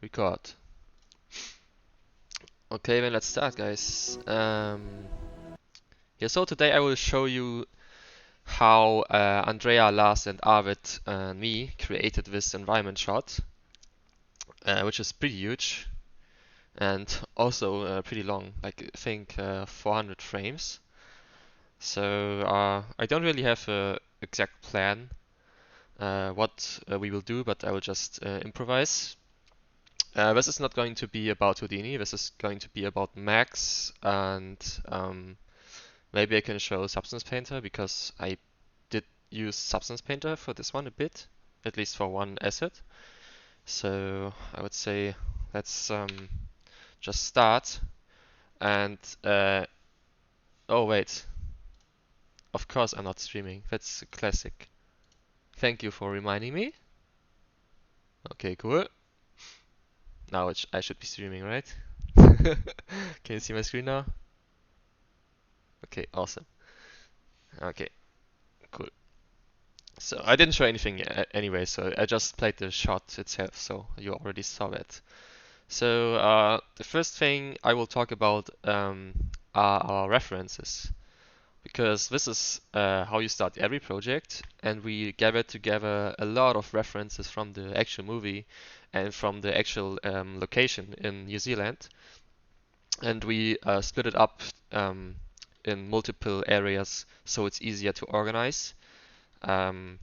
Record. Okay, then let's start, guys. Yeah, so today I will show you how Andrea, Lars, and Arvid and me created this environment shot, which is pretty huge and also pretty long, like I think 400 frames. So I don't really have a exact plan what we will do, but I will just improvise. This is not going to be about Houdini. This is going to be about Max, and maybe I can show Substance Painter because I did use Substance Painter for this one a bit, at least for one asset. So I would say let's just start. And oh wait, of course I'm not streaming. That's a classic. Thank you for reminding me. Okay, cool. Now I should be streaming, right? Can you see my screen now? Okay, awesome. Okay, cool. So I didn't show anything anyway, so I just played the shot itself, so you already saw it. So the first thing I will talk about are our references, because this is how you start every project, and we gathered together a lot of references from the actual movie and from the actual location in New Zealand, and we split it up in multiple areas so it's easier to organize. Um,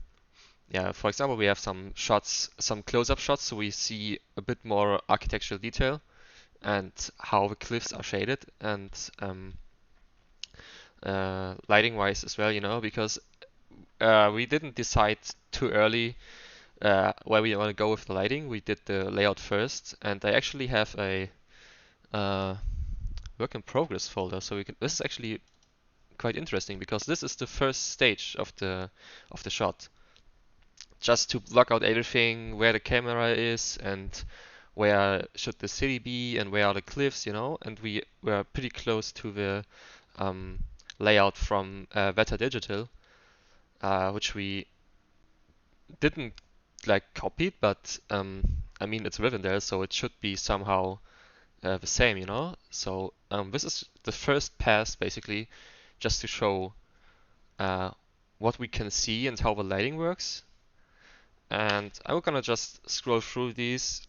Yeah, for example, we have some shots, some close-up shots, so we see a bit more architectural detail and how the cliffs are shaded, and lighting-wise as well, because we didn't decide too early where we want to go with the lighting. We did the layout first, and I actually have a uh, work in progress folder, so we can. This is actually quite interesting because this is the first stage of the shot, just to block out everything, where the camera is and where should the city be and where are the cliffs, and we were pretty close to the um, layout from Veta Digital, which we didn't like copy, but I mean it's Rivendell, so it should be somehow the same. So this is the first pass basically, just to show uh, what we can see and how the lighting works. And I'm gonna just scroll through these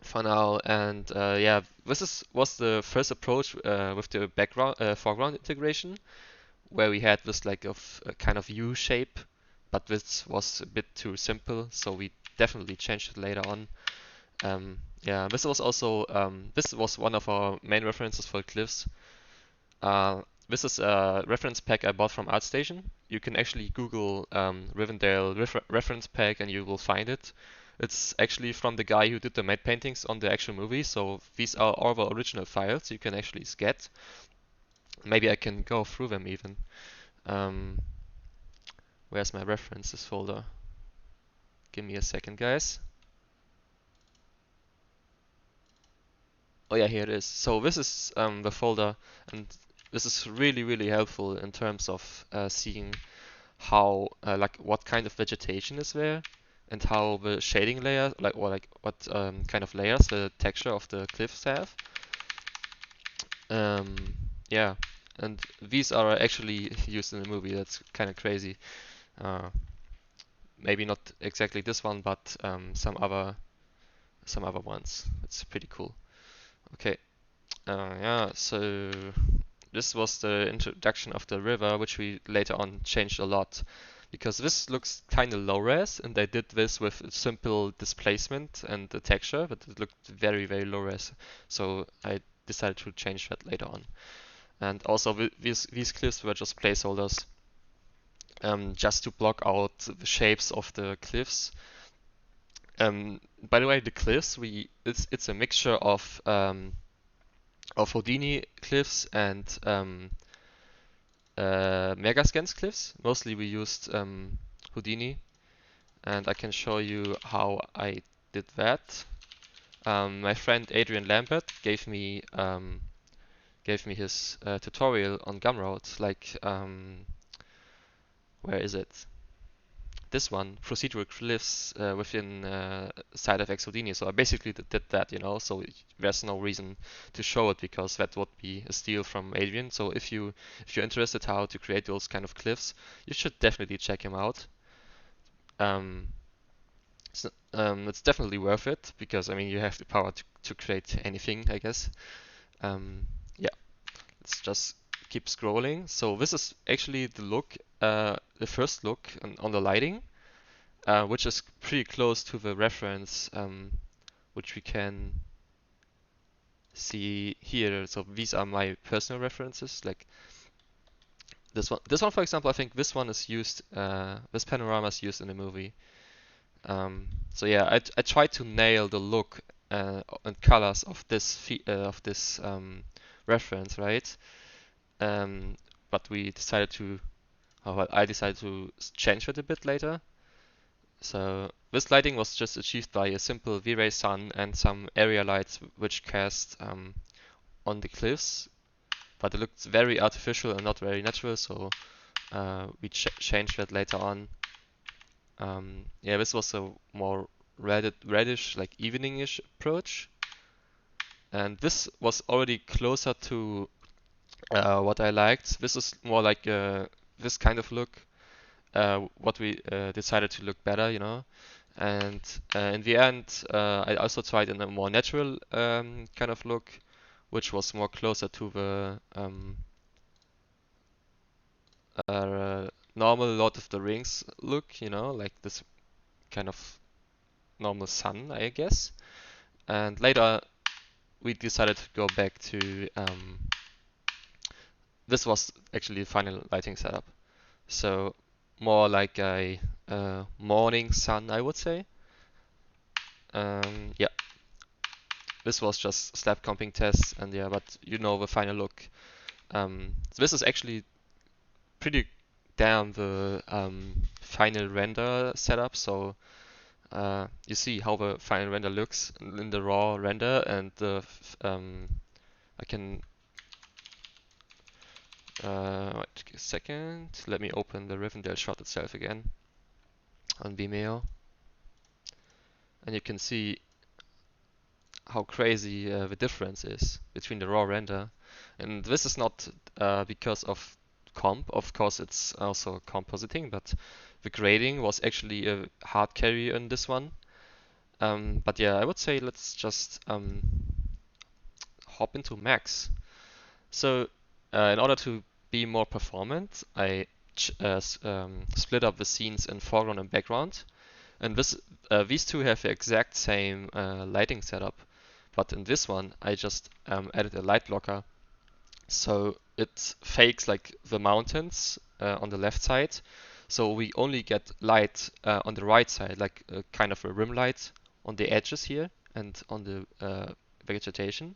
for now. And yeah, was the first approach with the background foreground integration, where we had this like of a kind of U shape, but this was a bit too simple, so we definitely changed it later on. Yeah, this was one of our main references for cliffs. This is a reference pack I bought from ArtStation. You can actually Google Rivendell reference pack and you will find it. It's actually from the guy who did the matte paintings on the actual movie, so these are all the original files you can actually get. Maybe I can go through them even. Um, where's my references folder? Give me a second, guys. Oh yeah, here it is. So this is the folder, and this is really, really helpful in terms of seeing how like what kind of vegetation is there and how the shading layer like what kind of layers the texture of the cliffs have. Um, yeah, and these are actually used in the movie. That's kind of crazy. Uh, Maybe not exactly this one, but some other ones. It's pretty cool. Okay. Yeah. So this was the introduction of the river, which we later on changed a lot, because this looks kind of low res, and I did this with a simple displacement and the texture, but it looked very, very low res. So I decided to change that later on. And also these cliffs were just placeholders, just to block out the shapes of the cliffs. By the way, the cliffs it's a mixture of Houdini cliffs and Megascans cliffs. Mostly we used Houdini, and I can show you how I did that. My friend Adrian Lambert gave me his tutorial on Gumroad. Like, where is it? this one, procedural cliffs within side of Exodini. So I basically did that, you know. So there's no reason to show it because that would be a steal from Adrian. So if you're interested how to create those kind of cliffs, you should definitely check him out. Um, it's definitely worth it because I mean you have the power to create anything, I guess. Yeah, let's just keep scrolling. So this is actually the look, the first look on the lighting, which is pretty close to the reference, which we can see here. So these are my personal references, like this one. This one, for example, I think this one is used. This panorama is used in the movie. So yeah, I tried to nail the look and colors of this reference, right? Um, but we decided to, well, I decided to change it a bit later. So this lighting was just achieved by a simple V-Ray sun and some area lights which cast on the cliffs, but it looked very artificial and not very natural. So we changed that later on. Yeah, this was a more reddish, like evening-ish approach. And this was already closer to what I liked. This is more like this kind of look, what we decided to look better, you know. And in the end, I also tried in a more natural kind of look, which was more closer to the normal Lord of the Rings look, you know, like this kind of normal sun, I guess. And later we decided to go back to this was actually the final lighting setup. So more like a morning sun, I would say. Yeah, this was just slab comping tests, and yeah, but you know the final look. So this is actually pretty damn the final render setup. So you see how the final render looks in the raw render, and I can wait a second. Let me open the Rivendell shot itself again on Vimeo, and you can see how crazy the difference is between the raw render. And this is not because of comp, of course it's also compositing, but the grading was actually a hard carry in this one. But yeah, I would say let's just hop into Max. So in order to be more performant, I split up the scenes in foreground and background. And these two have the exact same lighting setup, but in this one I just added a light blocker, so it fakes like the mountains on the left side. So we only get light on the right side, like kind of a rim light on the edges here and on the vegetation.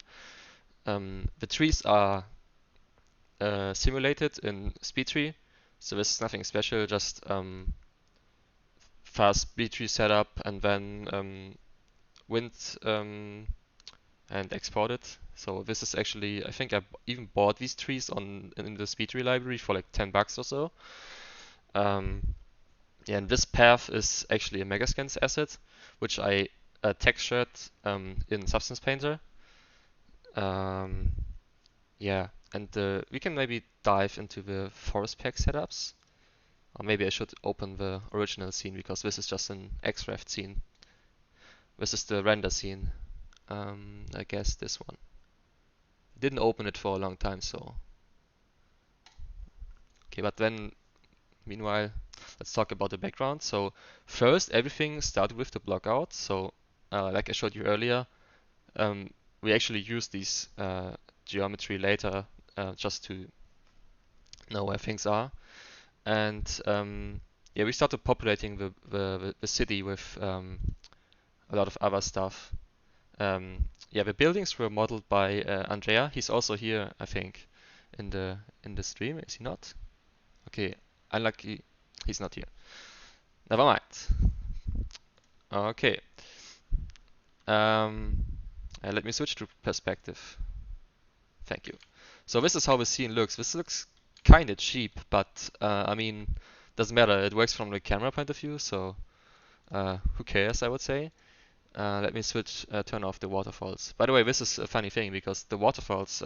The trees are simulated in SpeedTree, so this is nothing special, just fast SpeedTree setup and then wind and export it. So this is actually, I think I even bought these trees on in the SpeedTree library for like $10 or so. Yeah, and this path is actually a Megascans asset, which I textured in Substance Painter. Um, yeah, and we can maybe dive into the forest pack setups. Or maybe I should open the original scene because this is just an XREF scene. This is the render scene. I guess this one. Didn't open it for a long time, so. Okay, but then, meanwhile, let's talk about the background. So first, everything started with the block out. So like I showed you earlier, we actually use these geometry later just to know where things are. And yeah, we started populating the city with a lot of other stuff. Yeah, the buildings were modeled by Andrea. He's also here, I think, in the stream. Is he not? Okay, unlucky, he's not here. Never mind. Okay. Um, let me switch to perspective. Thank you. So this is how the scene looks. This looks kind of cheap, but I mean, doesn't matter. It works from the camera point of view, so who cares, I would say. Let me turn off the waterfalls. By the way, this is a funny thing because the waterfalls,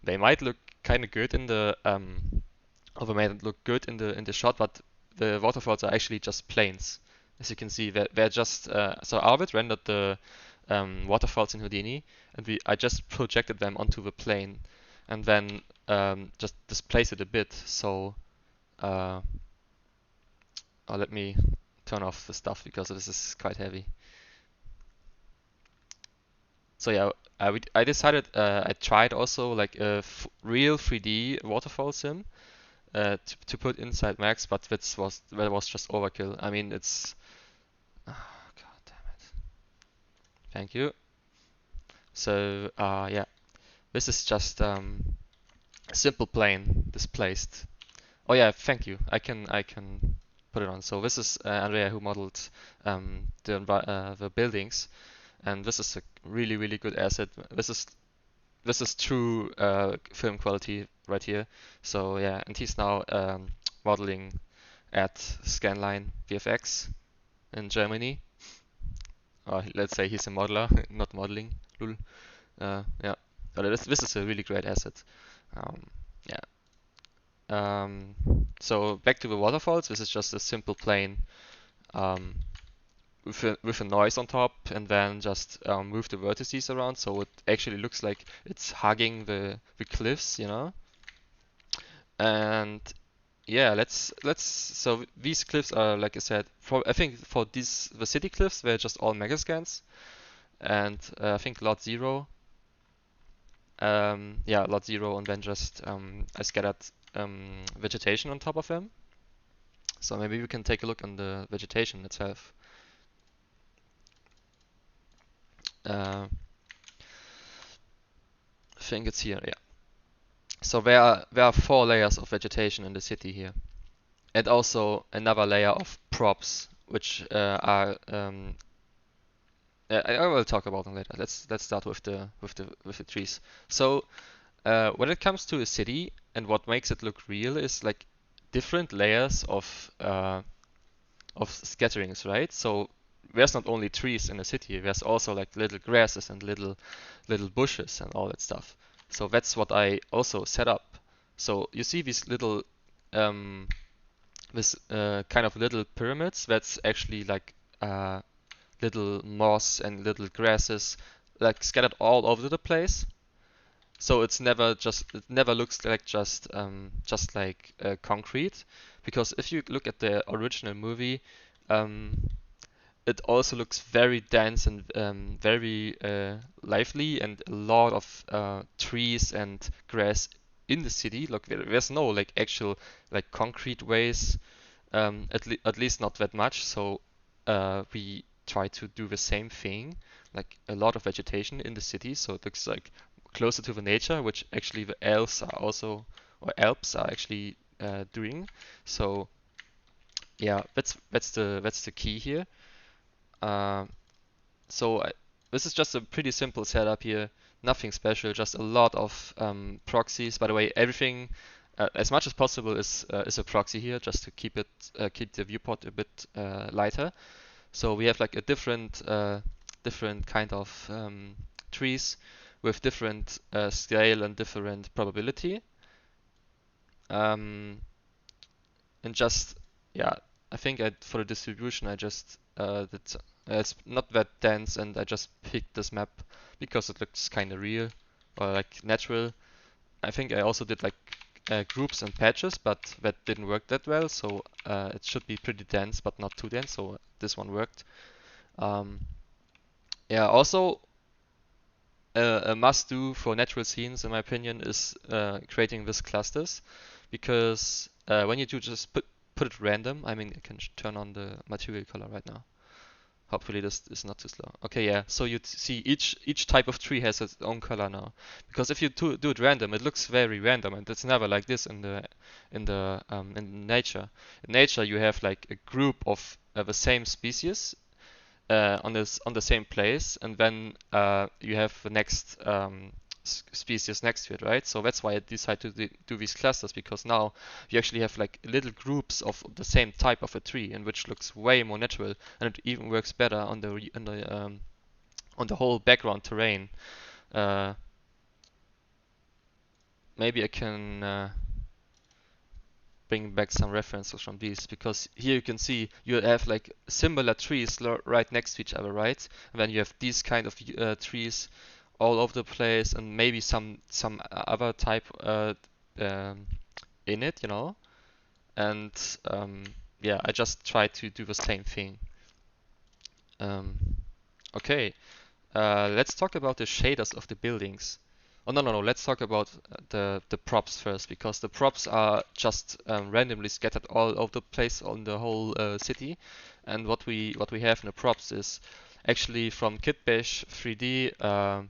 they might look kind of good in the or they might look good in the shot, but the waterfalls are actually just planes. As you can see, they're just so Arvid rendered the waterfalls in Houdini, and I just projected them onto the plane, and then just displaced it a bit. So let me turn off the stuff because this is quite heavy. So yeah, I decided I tried also like a real 3D waterfall sim to put inside Max, but that was just overkill. I mean, it's God damn it. Thank you. So yeah, this is just a simple plane displaced. Oh yeah, thank you. I can put it on. So this is Andrea who modeled the buildings, and this is a really good asset. This is true film quality right here. So yeah, and he's now modeling at Scanline VFX in Germany. Or let's say he's a modeler, not modeling. Lul. Yeah, but this is a really great asset. Um, yeah. So back to the waterfalls. This is just a simple plane um, with a noise on top, and then just move the vertices around, so it actually looks like it's hugging the cliffs, you know. And yeah, so these cliffs are, like I said, I think for the city cliffs they're just all megascans, and I think lot zero, yeah, lot zero, and then just I scattered vegetation on top of them. So maybe we can take a look on the vegetation itself. I think it's here, yeah. So there are 4 layers of vegetation in the city here, and also another layer of props, which are I will talk about them later. Let's start with the trees. So when it comes to a city, and what makes it look real is like different layers of scatterings, right? So there's not only trees in a city, there's also like little grasses and little bushes and all that stuff. So that's what I also set up. So you see these little this kind of little pyramids. That's actually like little moss and little grasses like scattered all over the place. So it never looks like just like concrete, because if you look at the original movie, um, it also looks very dense and very lively, and a lot of trees and grass in the city. Look, there's no like actual like concrete ways, at least not that much. So we try to do the same thing, like a lot of vegetation in the city, so it looks like closer to the nature, which actually the elves are also, or Alps are actually doing. So yeah, that's the key here. Uh, so this is just a pretty simple setup here, nothing special, just a lot of proxies. By the way, everything as much as possible is a proxy here, just to keep the viewport a bit lighter. So we have like a different kind of trees with different scale and different probability. Um, and just yeah, I think for the distribution I just it's not that dense, and I just picked this map because it looks kind of real or like natural. I think I also did like groups and patches, but that didn't work that well, so it should be pretty dense but not too dense, so this one worked. Um, yeah, also a must-do for natural scenes, in my opinion, is creating these clusters, because when you do just put it random. I mean, I can turn on the material color right now. Hopefully this is not too slow. Okay, yeah. So you see each type of tree has its own color now, because if you do it random, it looks very random, and it's never like this in nature. In nature, you have like a group of the same species on the same place, and then you have the next species next to it, right? So that's why I decided to do these clusters, because now you actually have like little groups of the same type of a tree, and which looks way more natural, and it even works better on on the whole background terrain. Uh, Maybe I can bring back some references from these, because here you can see you have like similar trees right next to each other, right? And then you have these kind of trees all over the place, and maybe some other type um, in it, you know. And yeah, I just try to do the same thing. Um, okay, let's talk about the shaders of the buildings. Oh, no, no, no. Let's talk about the props first, because the props are just randomly scattered all over the place on the whole city. And what we have in the props is actually from Kitbash 3D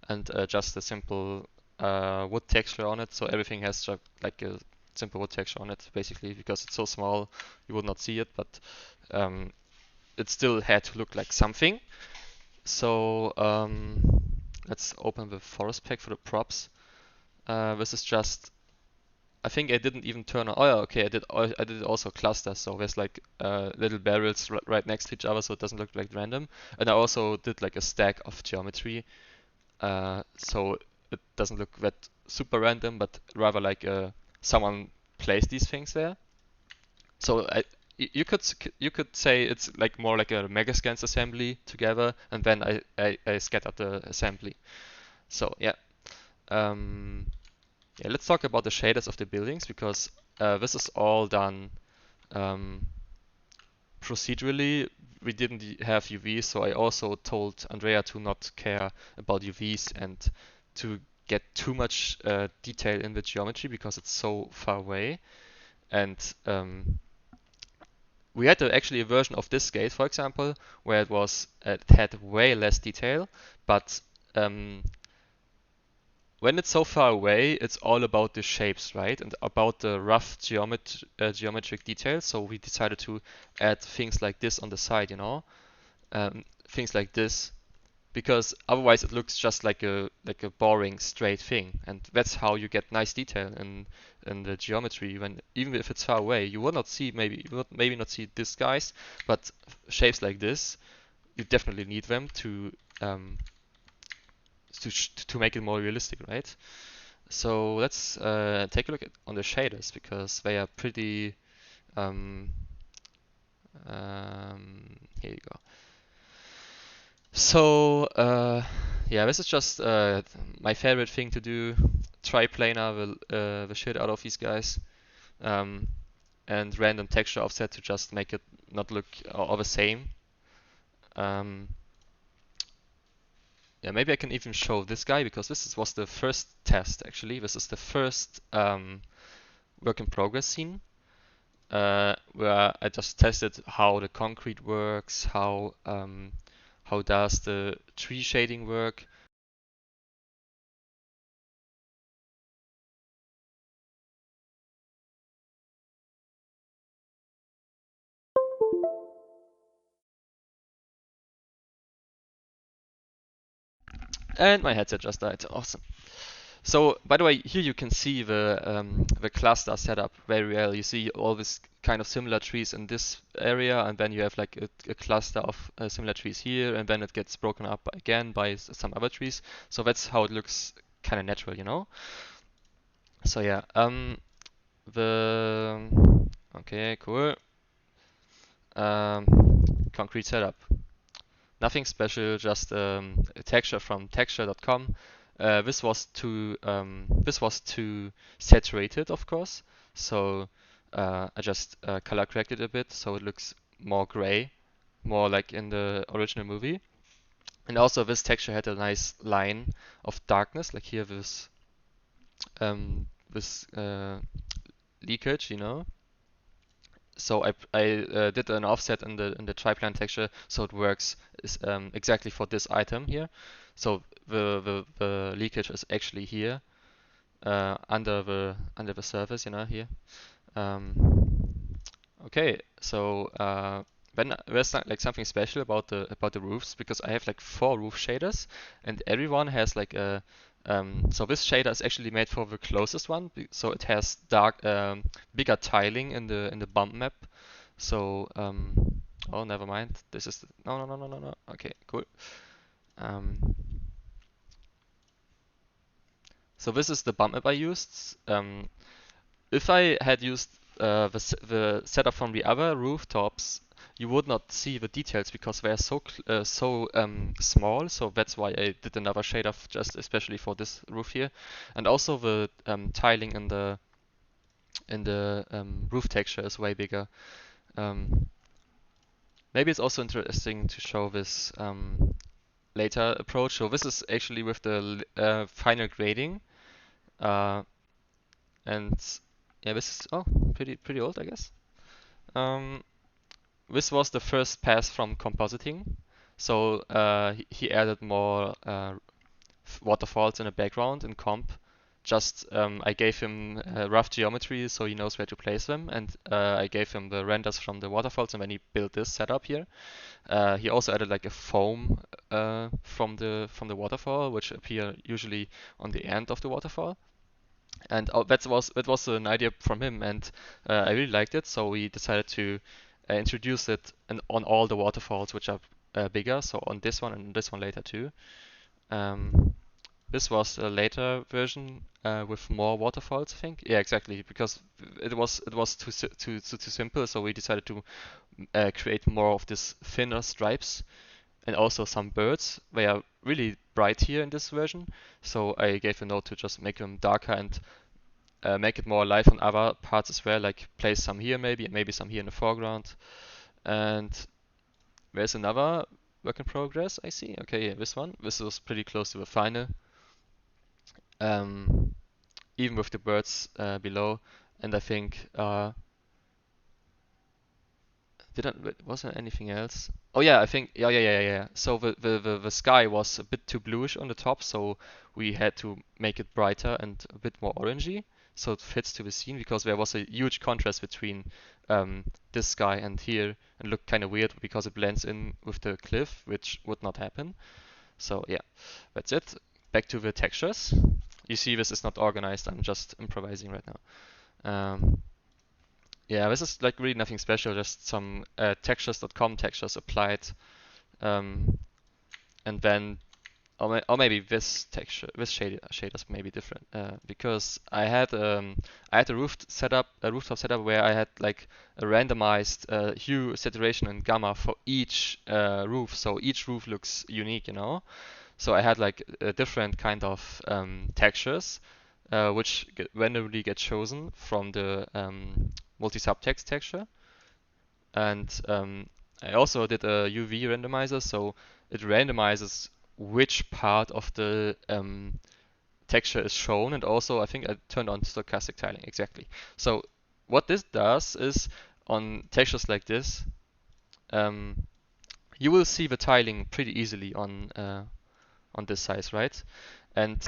and just a simple wood texture on it. So everything has like a simple wood texture on it, basically, because it's so small you would not see it, but um, it still had to look like something. So let's open the forest pack for the props. This is just, I think I didn't even turn on. Oh yeah, okay, I did also cluster. So there's like little barrels right next to each other, so it doesn't look like random. And I also did like a stack of geometry, so it doesn't look that super random, but rather like someone placed these things there. So you could say it's like more like a megascans assembly together, and then I scattered the assembly. So yeah, um, yeah. Let's talk about the shaders of the buildings, because this is all done um, procedurally. We didn't have UVs, so I also told Andrea to not care about UVs and to get too much detail in the geometry, because it's so far away. And we had actually a version of this gate, for example, where it had way less detail, but um, when it's so far away, it's all about the shapes, right? And about the rough geometric details. So we decided to add things like this on the side, you know, things like this, because otherwise it looks just like a boring straight thing, and that's how you get nice detail in the geometry. When even if it's far away, you will not see, maybe not see this guys, but shapes like this, you definitely need them um, to make it more realistic, right? So let's take a look on the shaders, because they are pretty. Um, Here you go. So yeah, this is just my favorite thing to do. Triplanar the shit out of these guys, um, and random texture offset to just make it not look all the same. Um, yeah, maybe I can even show this guy, because was the first test actually. This is the first work in progress scene where I just tested how the concrete works, how does the tree shading work. And my headset just died. Awesome. So, by the way, here you can see the cluster setup very well. You see all this kind of similar trees in this area, and then you have like a cluster of similar trees here, and then it gets broken up again by some other trees. So that's how it looks kind of natural, you know? So yeah, the okay, cool. Concrete setup. Nothing special, just a texture from texture.com. This was too saturated, of course. So I just color corrected a bit so it looks more gray, more like in the original movie. And also this texture had a nice line of darkness, like here this leakage, you know. So I did an offset in the triplan texture, so it works exactly for this item here. So the leakage is actually here under the surface, you know, here. Okay, so then there's like something special about the roofs, because I have like 4 roof shaders, and everyone has like So this shader is actually made for the closest one, so it has bigger tiling in the bump map. So oh, never mind. This is no, no, no, no, no, no. Okay, cool. Um, so this is the bump map I used. If I had used the setup from the other rooftops, you would not see the details because they are so small. So that's why I did another shader just especially for this roof here, and also the tiling in the roof texture is way bigger. Um, Maybe it's also interesting to show this later approach. So this is actually with the final grading, uh, and yeah, this is pretty old, I guess. Um, this was the first pass from compositing. So he added more waterfalls in the background in comp. Just I gave him rough geometry so he knows where to place them, and I gave him the renders from the waterfalls, and then he built this setup here. He also added like a foam from the waterfall, which appear usually on the end of the waterfall. And that was an idea from him, and I really liked it. So we decided to introduce it on all the waterfalls, which are bigger. So on this one and this one later too. Um, this was a later version with more waterfalls, I think. Yeah, exactly, because it was too simple. So we decided to create more of these thinner stripes and also some birds. They are really bright here in this version, so I gave a note to just make them darker and make it more alive on other parts as well, like place some here maybe, and maybe some here in the foreground. And there's another work in progress, I see. Okay, yeah, this one. This was pretty close to the final, um, even with the birds below. And I think was there anything else? Oh yeah, I think yeah. So the sky was a bit too bluish on the top, so we had to make it brighter and a bit more orangey, so it fits to the scene because there was a huge contrast between this sky and here, and looked kind of weird because it blends in with the cliff, which would not happen. So yeah, that's it. Back to the textures. You see, this is not organized. I'm just improvising right now. Yeah, this is like really nothing special, just some textures.com textures applied, um, and then, or maybe this texture, this shader's maybe different, because I had a rooftop setup where I had like a randomized hue, saturation, and gamma for each roof, so each roof looks unique, you know. So I had like a different kind of textures, which randomly get chosen from the multi-subtext texture. And I also did a UV randomizer, so it randomizes which part of the texture is shown, and also I think I turned on stochastic tiling exactly. So what this does is on textures like this, um, you will see the tiling pretty easily on this size, right? And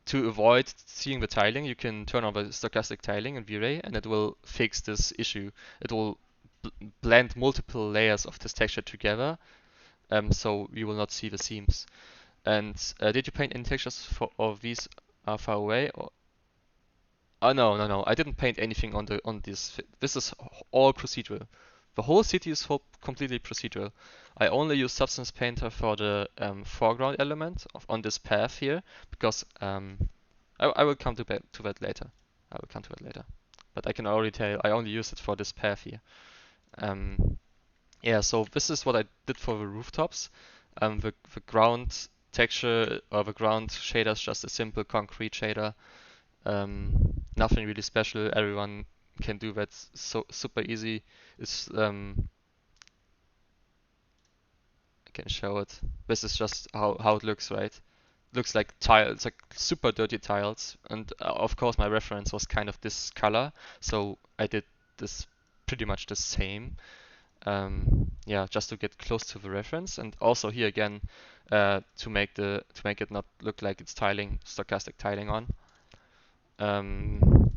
to avoid seeing the tiling, you can turn on the stochastic tiling in V-Ray, and it will fix this issue. It will blend multiple layers of this texture together, so you will not see the seams. And did you paint any textures of these are far away? Or oh no, I didn't paint anything on this. This is all procedural. The whole city is completely procedural. I only use Substance Painter for the foreground element on this path here because I will come to that later. I will come to that later. But I can already tell I only use it for this path here. Um, yeah, so this is what I did for the rooftops. The ground texture or the ground shader is just a simple concrete shader. Nothing really special. Everyone can do that so super easy. It's I can show it. This is just how it looks, right? Looks like tiles, like super dirty tiles. And of course, my reference was kind of this color, so I did this pretty much the same. Yeah, just to get close to the reference, and also here again to make it not look like it's tiling, stochastic tiling on. Um,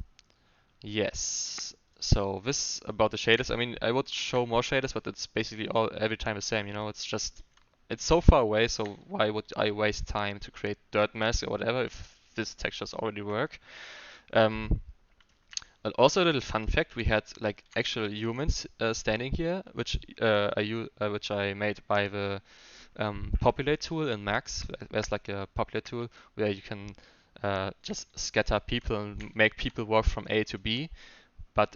yes. So this about the shaders. I mean, I would show more shaders, but it's basically all every time the same. You know, it's just it's so far away, so why would I waste time to create dirt mask or whatever if these textures already work? Um, and also a little fun fact: we had like actual humans standing here, which I made by the populate tool in Max. There's like a populate tool where you can just scatter people and make people walk from A to B. But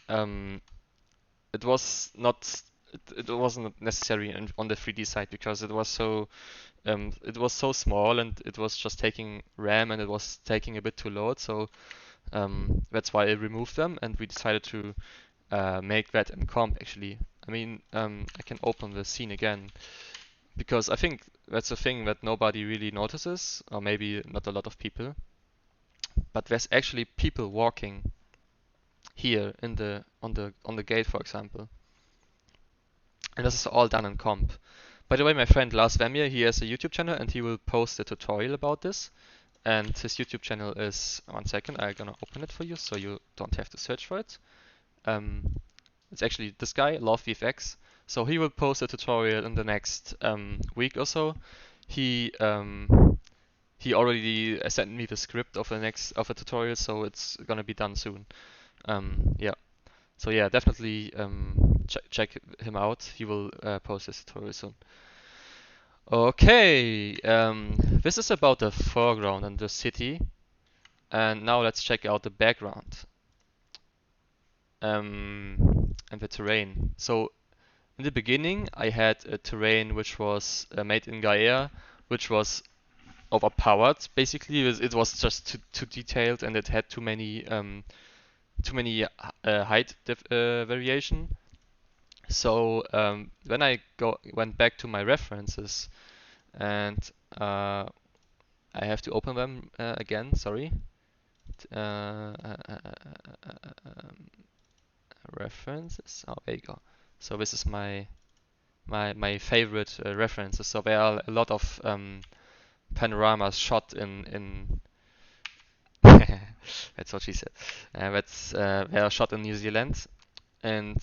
um, it was not it wasn't necessary on the 3D side because it was so small and it was just taking RAM and it was taking a bit to load. So that's why I removed them and we decided to make that in comp actually. I mean, I can open the scene again because I think that's a thing that nobody really notices, or maybe not a lot of people. But there's actually people walking here in the on the gate, for example, and this is all done in comp. By the way, my friend Lars Vemir, he has a YouTube channel and he will post a tutorial about this. And his YouTube channel is, one second, I'm gonna open it for you so you don't have to search for it. It's actually this guy, Love VFX. So he will post a tutorial in the next week or so. He already sent me the script of the tutorial, so it's gonna be done soon. Yeah. So yeah, definitely check him out. He will post this tutorial soon. Okay, this is about the foreground and the city, and now let's check out the background and the terrain. So in the beginning, I had a terrain which was made in Gaia, which was overpowered. Basically, it was just too detailed and it had too many height variation. So when I went back to my references and I have to open them again. Sorry. Uh, uh, uh, uh, um, References. Oh, there you go. So this is my favorite references. So there are a lot of panoramas shot in that's what she said. They are shot in New Zealand, and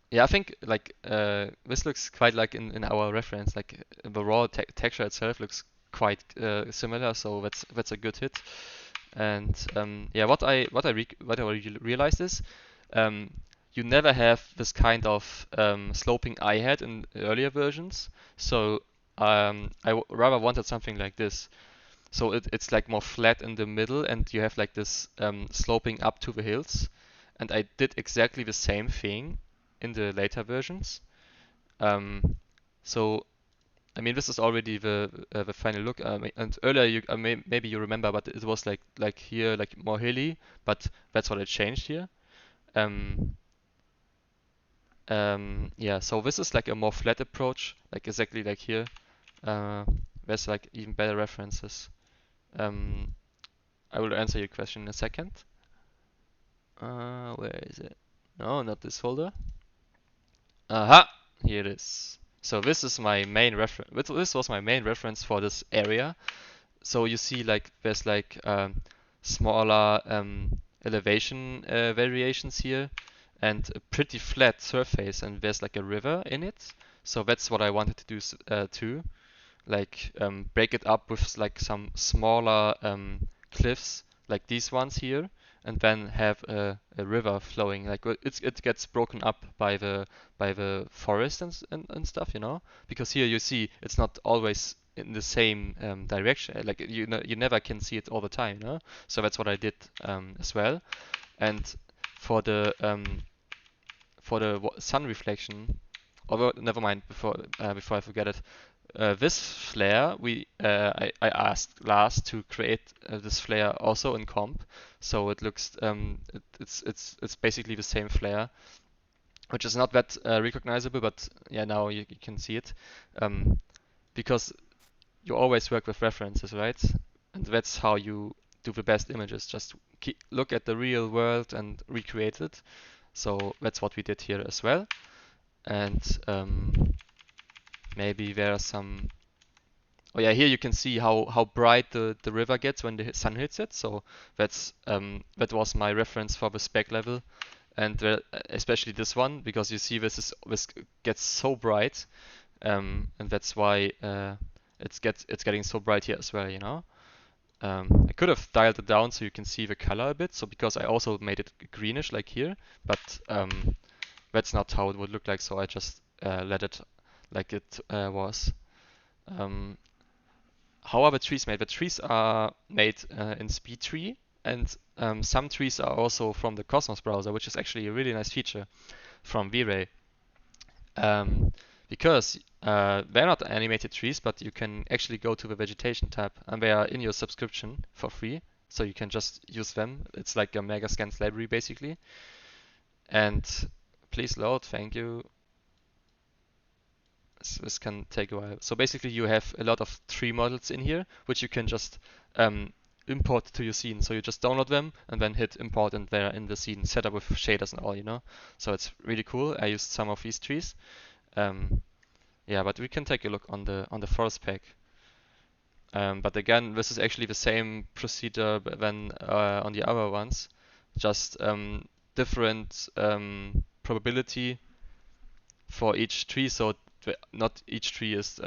yeah, I think like this looks quite like in our reference. Like the raw texture itself looks quite similar, so that's a good hit. And yeah, what I realized is um, you never have this kind of sloping I had in earlier versions. So rather wanted something like this. So it's like more flat in the middle, and you have like this sloping up to the hills. And I did exactly the same thing in the later versions. Um, so I mean, this is already the final look. And earlier, maybe you remember, but it was like here, like more hilly. But that's what I changed here. Um, yeah. So this is like a more flat approach, like exactly like here. Uh, there's like even better references. Um, I will answer your question in a second. Where is it? No, not this folder. Aha! Here it is. So this is my main reference. This was my main reference for this area. So you see like there's like smaller elevation variations here and a pretty flat surface, and there's like a river in it. So that's what I wanted to do too, like break it up with like some smaller cliffs like these ones here, and then have a river flowing. Like it gets broken up by the forest and stuff, you know. Because here you see it's not always in the same direction. Like you never can see it all the time, you know. So that's what I did as well. And for the sun reflection, although never mind before I forget it, this flare, I asked Lars to create this flare also in comp, so it looks it's basically the same flare, which is not that recognizable, but yeah, now you can see it, because you always work with references, right? And that's how you do the best images. Just look at the real world and recreate it. So that's what we did here as well, and maybe there are some. Oh yeah, here you can see how bright the river gets when the sun hits it. So that was my reference for the spec level. and especially this one, because you see this gets so bright, and that's why it's getting so bright here as well, you know. I could have dialed it down so you can see the color a bit. So because I also made it greenish like here, but that's not how it would look like. So I just let it like it was. Um, how are the trees made? The trees are made in Speed Tree, and some trees are also from the Cosmos browser, which is actually a really nice feature from V-Ray. Um, because they're not animated trees, but you can actually go to the Vegetation tab, and they are in your subscription for free, so you can just use them. It's like a Megascans library basically. And please load, thank you. This can take a while. So basically you have a lot of tree models in here, which you can just import to your scene. So you just download them and then hit import, and they're in the scene, set up with shaders and all, you know. So it's really cool. I used some of these trees. Um, yeah, but we can take a look on the forest pack. But again, this is actually the same procedure than on the other ones, just different probability for each tree. So not each tree is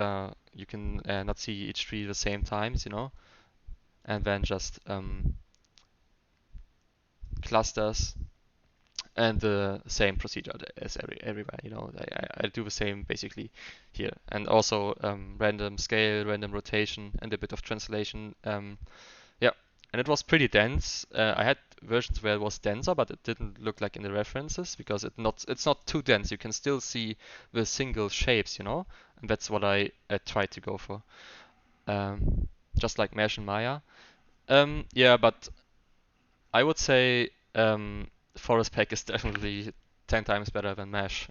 you can not see each tree the same times, you know, and then just clusters. And the same procedure as everywhere, you know. I do the same basically here, and also random scale, random rotation, and a bit of translation. Yeah, and it was pretty dense. I had versions where it was denser, but it didn't look like in the references because it's not too dense. You can still see the single shapes, you know, and that's what I tried to go for. Just like Mesh and Maya. Yeah, but I would say Forest Pack is definitely 10 times better than Mesh.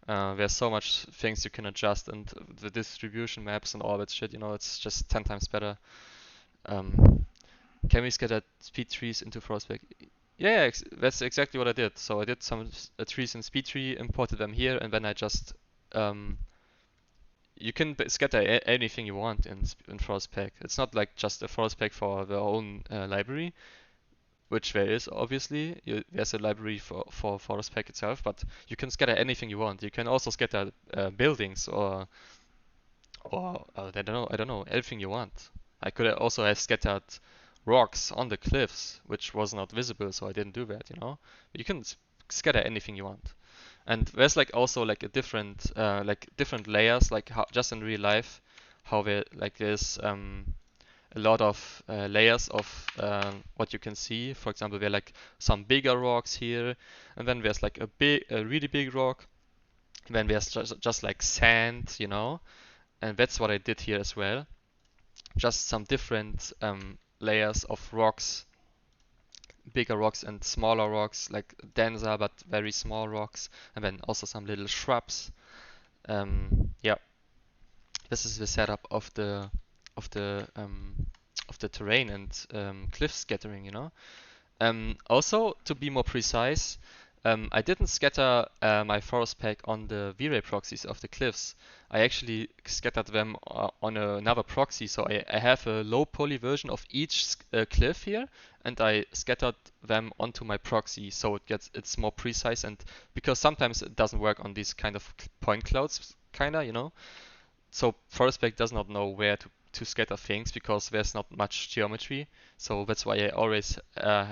There's so much things you can adjust, and the distribution maps and all that shit, you know, it's just 10 times better. Can we scatter speed trees into Forest Pack? Yeah, that's exactly what I did. So I did some trees in speed tree, imported them here, and then I just you can scatter anything you want in Forest Pack. It's not like just a Forest Pack for their own library, which there is obviously. There's a library for Forest Pack itself, but you can scatter anything you want. You can also scatter buildings or I don't know, anything you want. I could also have scattered rocks on the cliffs, which was not visible, so I didn't do that, you know. But you can scatter anything you want. And there's like also like a different layers, like how, just in real life, how there like there's a lot of layers of what you can see. For example, there are like some bigger rocks here, and then there's like a really big rock. Then there's just like sand, you know, and that's what I did here as well. Just some different layers of rocks, bigger rocks and smaller rocks, like denser but very small rocks, and then also some little shrubs. Yeah, this is the setup of the um, of the terrain and cliff scattering, you know. Also, to be more precise, I didn't scatter my forest pack on the V-Ray proxies of the cliffs. I actually scattered them on another proxy. So I have a low poly version of each cliff here, and I scattered them onto my proxy, so it's more precise. And because sometimes it doesn't work on these kind of point clouds, kinda, you know. So forest pack does not know where to scatter things because there's not much geometry. So that's why I always I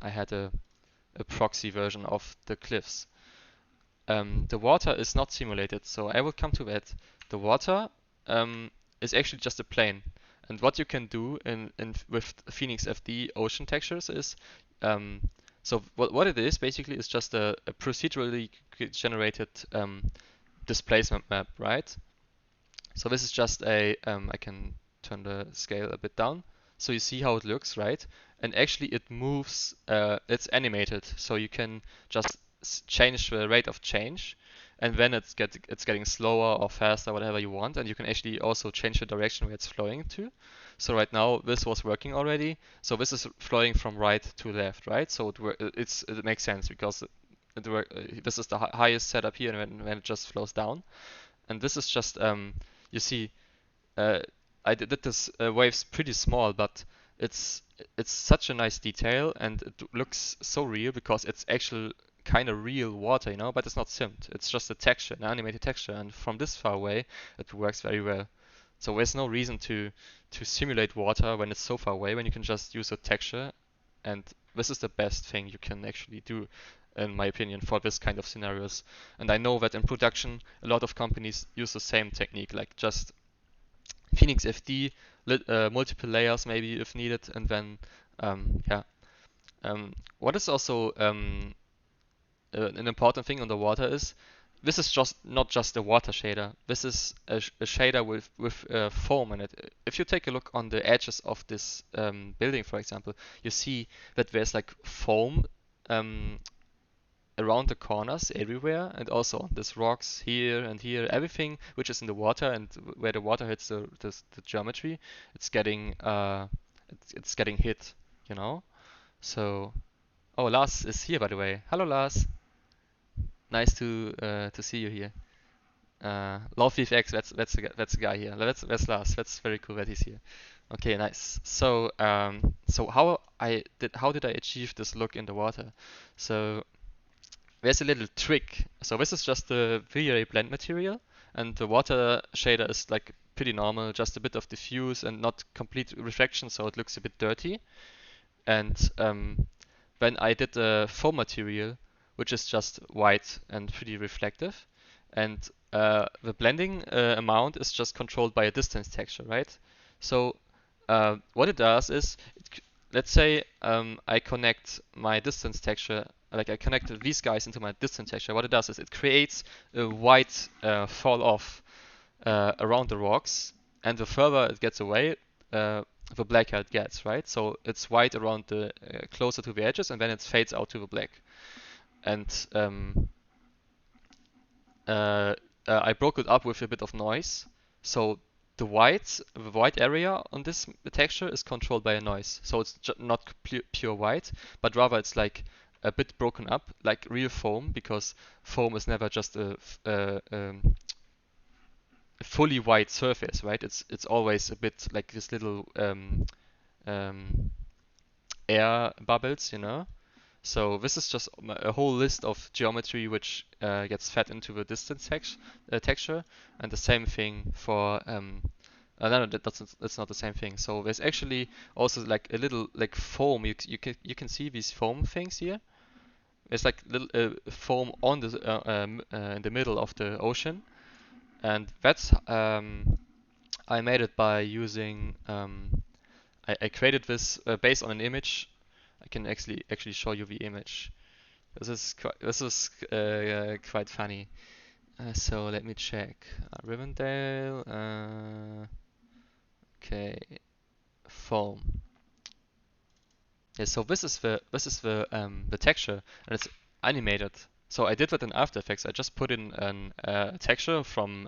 had a proxy version of the cliffs. The water is not simulated, so I will come to that. The water is actually just a plane. And what you can do in with Phoenix FD ocean textures is so what it is basically is just a procedurally generated displacement map, right? So this is just I can turn the scale a bit down. So you see how it looks, right? And actually it moves, it's animated. So you can just change the rate of change. And then it's getting slower or faster, whatever you want. And you can actually also change the direction where it's flowing to. So right now this was working already. So this is flowing from right to left, right? So it makes sense because this is the highest setup here, and when it just flows down. And this is just you see, uh, I did this waves pretty small, but it's it's such a nice detail, and it looks so real because it's actual kind of real water, you know, but it's not simmed. It's just a texture, an animated texture, and from this far away, it works very well. So there's no reason to simulate water when it's so far away, when you can just use a texture, and this is the best thing you can actually do, in my opinion, for this kind of scenarios. And I know that in production, a lot of companies use the same technique, like just Phoenix FD, multiple layers maybe if needed, and then yeah. What is also an important thing on the water is this is just not just a water shader. This is a shader with foam in it. If you take a look on the edges of this building, for example, you see that there's like foam um, around the corners everywhere, and also on these rocks here and here. Everything which is in the water and where the water hits the geometry, it's getting it's getting hit, you know. So, oh, Lars is here, by the way. Hello, Lars. Nice to see you here. Love VFX, that's the guy here. That's Lars. That's very cool that he's here. Okay, nice. So so how did I achieve this look in the water? So there's a little trick. So this is just the V-Ray blend material, and the water shader is like pretty normal, just a bit of diffuse and not complete reflection, so it looks a bit dirty. And then I did the foam material, which is just white and pretty reflective. And the blending amount is just controlled by a distance texture, right? So what it does is, let's say I connect my distance texture, like I connect these guys into my distance texture. What it does is it creates a white fall off around the rocks, and the further it gets away, the blacker it gets, right? So it's white around the closer to the edges, and then it fades out to the black. And I broke it up with a bit of noise. So the white area on this texture is controlled by a noise. So it's not pure white, but rather it's like a bit broken up, like real foam, because foam is never just a fully white surface, right? It's always a bit like this little um, air bubbles, you know. So this is just a whole list of geometry which gets fed into the distance texture, and the same thing for no, that's not the same thing. So there's actually also like a little like foam. You can see these foam things here. There's like little foam on the in the middle of the ocean, and that's I made it by using I created this based on an image. I can actually show you the image. This is quite funny. So let me check. Rivendell. Okay, foam. Yeah, so this is the texture, and it's animated. So I did that in After Effects. I just put in an texture from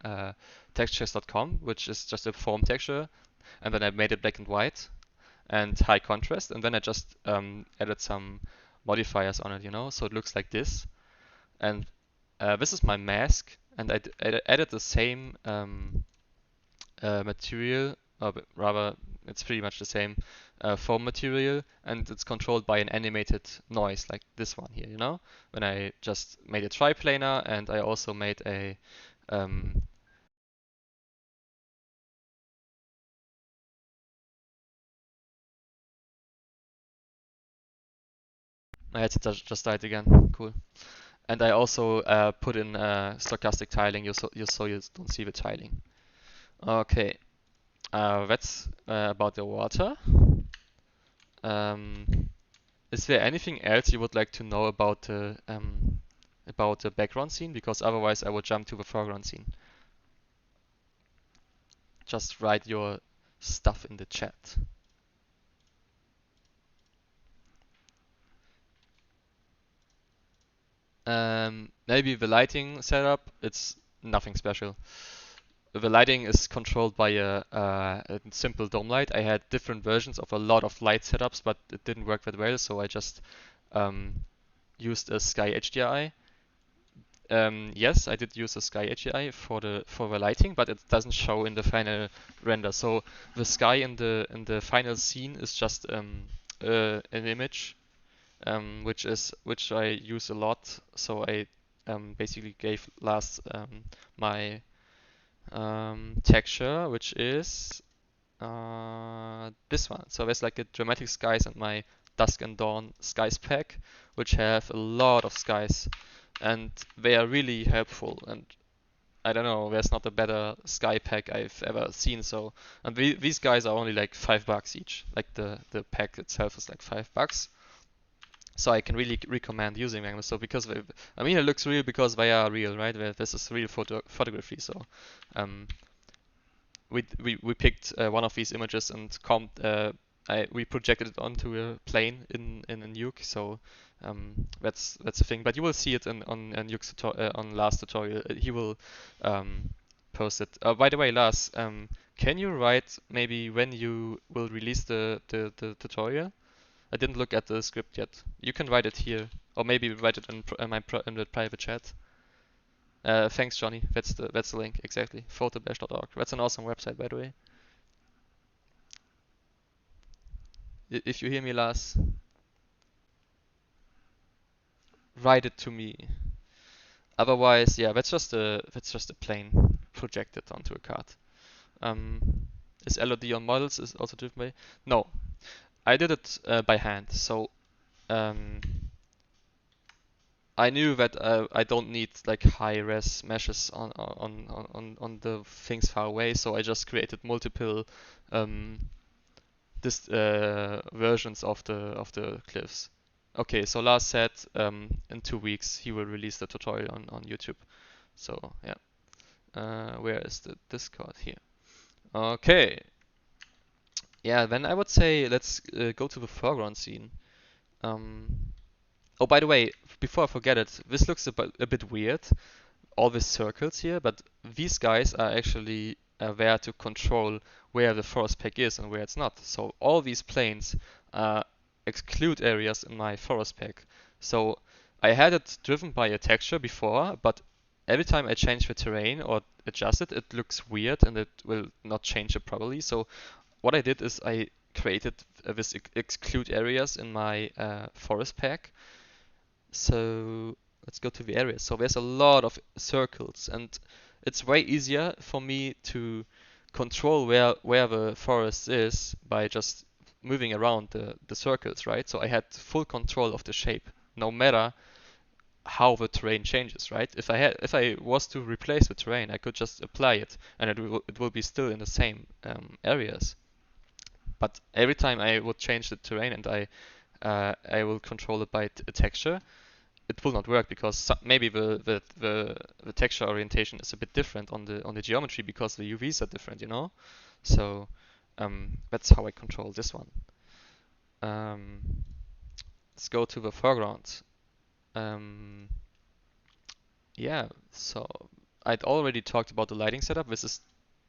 textures.com, which is just a foam texture, and then I made it black and white and high contrast, and then I just added some modifiers on it, you know, so it looks like this. And this is my mask, and I added the same material, or rather, it's pretty much the same foam material, and it's controlled by an animated noise like this one here, you know, when I just made a triplanar, and I also made a I had to just died again. Cool. And I also put in stochastic tiling, so you don't see the tiling. Okay, that's about the water. Um, is there anything else you would like to know about the background scene? Because otherwise I would jump to the foreground scene. Just write your stuff in the chat. Maybe the lighting setup, it's nothing special. The lighting is controlled by a simple dome light. I had different versions of a lot of light setups, but it didn't work that well, so I just used a Sky HDRI. Yes, I did use the sky AGI for the lighting, but it doesn't show in the final render. So the sky in the final scene is just an image, which I use a lot. So I basically gave last my texture, which is this one. So there's like a dramatic skies and my dusk and dawn skies pack, which have a lot of skies, and they are really helpful. And I don't know, there's not a better sky pack I've ever seen. So, and these guys are only like $5 each. Like the pack itself is like $5. So I can really recommend using them. So because I mean, it looks real because they are real, right? This is real photography. So um, we picked one of these images and we projected it onto a plane in Nuke. So that's the thing. But you will see it on Nuke's on Lars tutorial. He will post it. By the way, Lars, can you write maybe when you will release the tutorial? I didn't look at the script yet. You can write it here, or maybe write it in the private chat. Thanks, Johnny. That's the link exactly. Photobash.org. That's an awesome website, by the way. If you hear me, Lars, write it to me. Otherwise, yeah, that's just a plane projected onto a card. Is LOD on models is also driven by? No, I did it by hand. So um, I knew that I don't need like high res meshes on the things far away, so I just created multiple um, versions of the cliffs. Okay, so Lars said in 2 weeks he will release the tutorial on YouTube. So yeah, where is the Discord here? Okay, yeah. Then I would say let's go to the foreground scene. Um, oh, by the way, before I forget it, this looks a bit weird, all these circles here, but these guys are actually there to control where the forest pack is and where it's not. So all these planes exclude areas in my forest pack. So I had it driven by a texture before, but every time I change the terrain or adjust it, it looks weird and it will not change it properly. So what I did is I created this exclude areas in my forest pack. So let's go to the areas. So there's a lot of circles, and it's way easier for me to control where the forest is by just moving around the circles, right? So I had full control of the shape, no matter how the terrain changes, right? If I was to replace the terrain, I could just apply it, and it will be still in the same areas. But every time I would change the terrain and I will control it by a texture, it will not work because maybe the texture orientation is a bit different on the geometry because the UVs are different, you know. So that's how I control this one. Let's go to the foreground. Um, yeah, so I'd already talked about the lighting setup. This is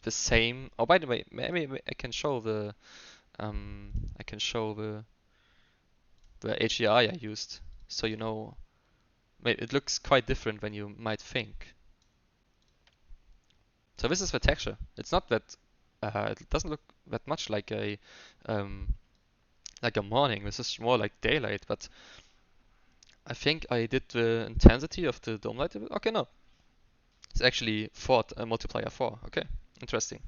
the same. Oh, by the way, maybe I can show the I can show the HDRI I used, so you know. It looks quite different than you might think. So this is the texture. It's not that it doesn't look that much um, like a morning. This is more like daylight. But I think I did the intensity of the dome light. Okay, no, it's actually multiplier 4. Okay, interesting.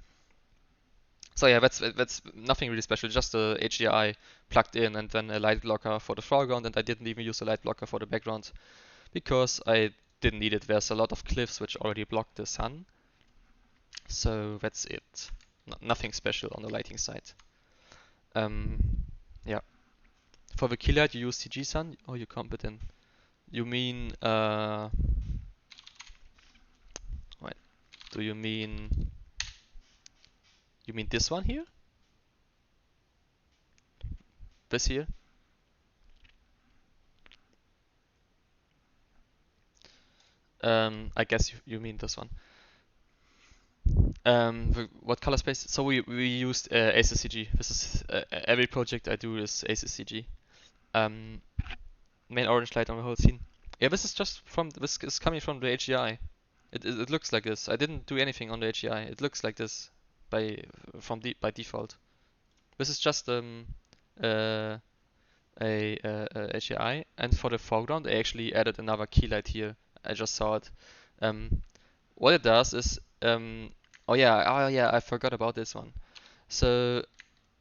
So yeah, that's nothing really special. Just a HDRI plugged in and then a light blocker for the foreground. And I didn't even use a light blocker for the background because I didn't need it. There's a lot of cliffs which already block the sun. So that's it. Nothing special on the lighting side. Yeah. For the key light, you use CG Sun or you comp it in? You mean wait, do you mean this one here? This here? I guess you mean this one. What color space? So we used ACCG. This is every project I do is ACCG. Main orange light on the whole scene. Yeah, this is coming from the HDI. It looks like this. I didn't do anything on the HDI. It looks like this by default. This is just uh, a HDI, and for the foreground, I actually added another key light here. I just saw it. Um, what it does is oh yeah, I forgot about this one. So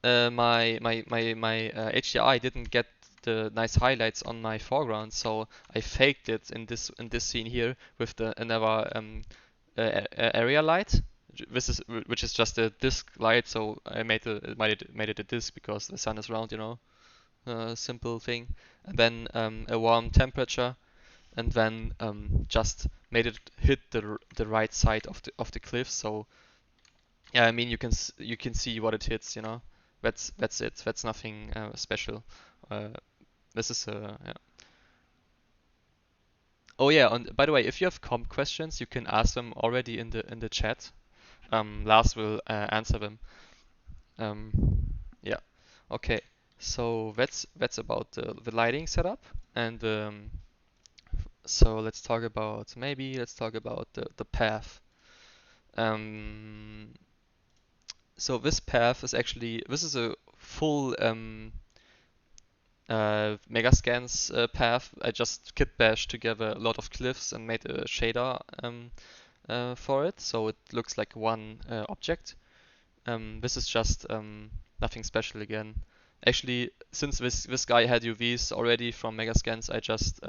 my HDI didn't get the nice highlights on my foreground, so I faked it in this scene here with the another area light. Which is just a disk light, so I made it a disk because the sun is round, you know, simple thing. And then a warm temperature, and then just made it hit the right side of the cliff. So yeah, I mean you can see what it hits, you know. That's it. That's nothing special. Uh, this is yeah. Oh yeah, and by the way, if you have comp questions, you can ask them already in the chat. Lars will answer them. Um, yeah. Okay. So that's about the lighting setup, and so let's talk about the path. Um, so this path is actually this is a full Megascans path. I just kit bashed together a lot of cliffs and made a shader for it, so it looks like one object. This is just nothing special again. Actually, since this guy had UVs already from Megascans, I just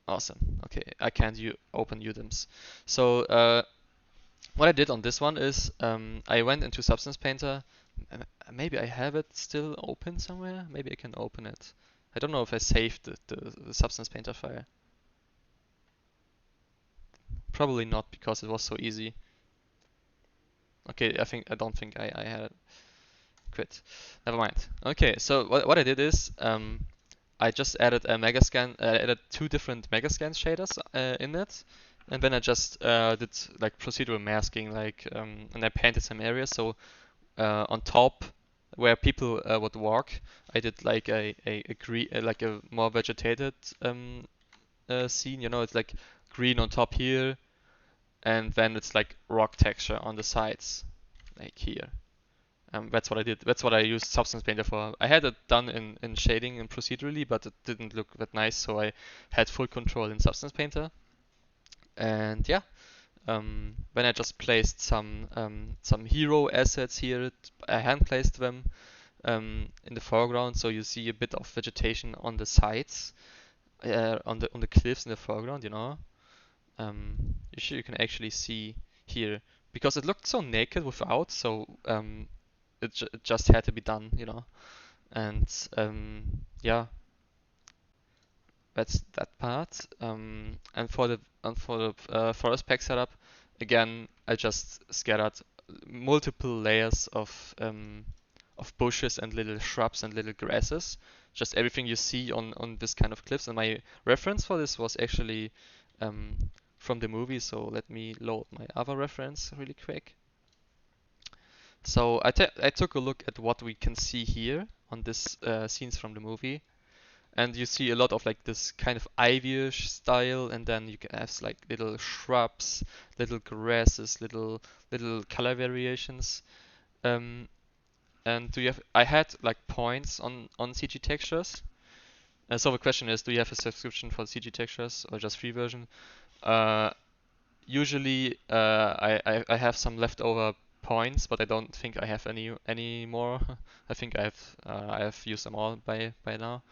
awesome. Okay, I can't open UDIMs. So what I did on this one is I went into Substance Painter. Maybe I have it still open somewhere. Maybe I can open it. I don't know if I saved the Substance Painter file. Probably not because it was so easy. Okay, I don't think I had it. Quit. Never mind. Okay, so what I did is I just added a Megascan, added two different Megascan shaders in it, and then I just did like procedural masking, like and I painted some areas. So on top where people would walk, I did like a green, like a more vegetated scene. You know, it's like green on top here, and then it's like rock texture on the sides, like here. That's what I did. That's what I used Substance Painter for. I had it done in shading and procedurally, but it didn't look that nice, so I had full control in Substance Painter. And yeah, then I just placed some hero assets here. I hand placed them in the foreground, so you see a bit of vegetation on the sides, on the cliffs in the foreground. You know, you can actually see here because it looked so naked without, so it just had to be done, you know. And yeah, that's that part. And for the forest pack setup, again, I just scattered multiple layers of bushes and little shrubs and little grasses. Just everything you see on this kind of cliffs. And my reference for this was actually um, from the movie. So let me load my other reference really quick. So I took a look at what we can see here on this scenes from the movie, and you see a lot of like this kind of ivy-ish style, and then you can have like little shrubs, little grasses, little color variations. Um, and do you have? I had like points on CG textures. So the question is, do you have a subscription for CG textures or just free version? Uh, Usually, I have some leftover points, but I don't think I have any more. I think I have used them all by now.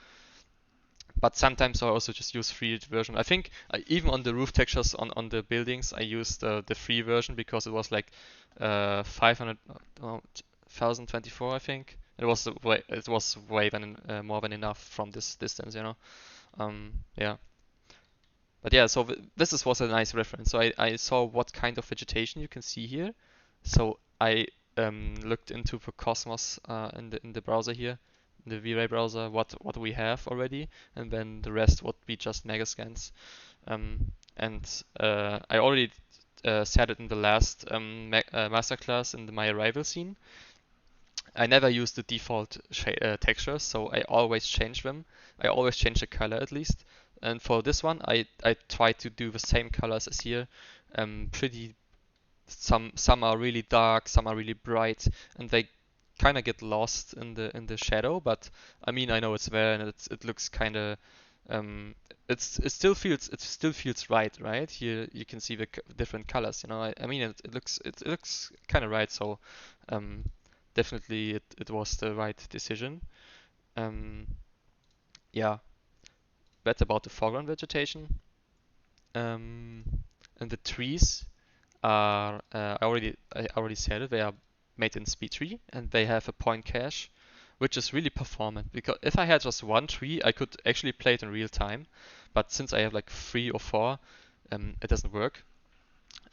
But sometimes I also just use free version. I think even on the roof textures on the buildings, I used the free version because it was like 500, 1024, I think. It was way than more than enough from this distance, you know. Yeah. But yeah, so this was a nice reference. So I saw what kind of vegetation you can see here. So I looked into the Cosmos in the browser here, in the V-Ray browser, what we have already, and then the rest would be just Megascans. And I already said it in the last masterclass in my arrival scene. I never use the default textures, so I always change them. I always change the color at least. And for this one, I try to do the same colors as here. Pretty some are really dark, some are really bright, and they kind of get lost in the shadow. But I mean, I know it's there, and it looks kind of it still feels right. Here you can see the different colors. I mean it looks kind of right. So um, definitely it was the right decision. Um, yeah, that's about the foreground vegetation. Um, and the trees are I already said it. They are made in speed tree and they have a point cache, which is really performant. Because if I had just one tree, I could actually play it in real time. But since I have like 3 or 4, it doesn't work.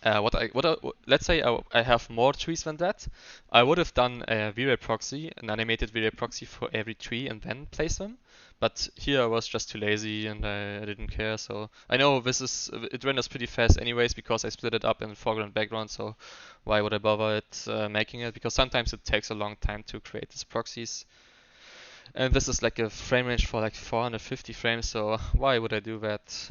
Let's say I have more trees than that. I would have done a V-Ray proxy, an animated V-Ray proxy for every tree and then place them. But here I was just too lazy and I didn't care. So I know it renders pretty fast anyways because I split it up in foreground background. So why would I bother making it? Because sometimes it takes a long time to create these proxies. And this is like a frame range for like 450 frames. So why would I do that?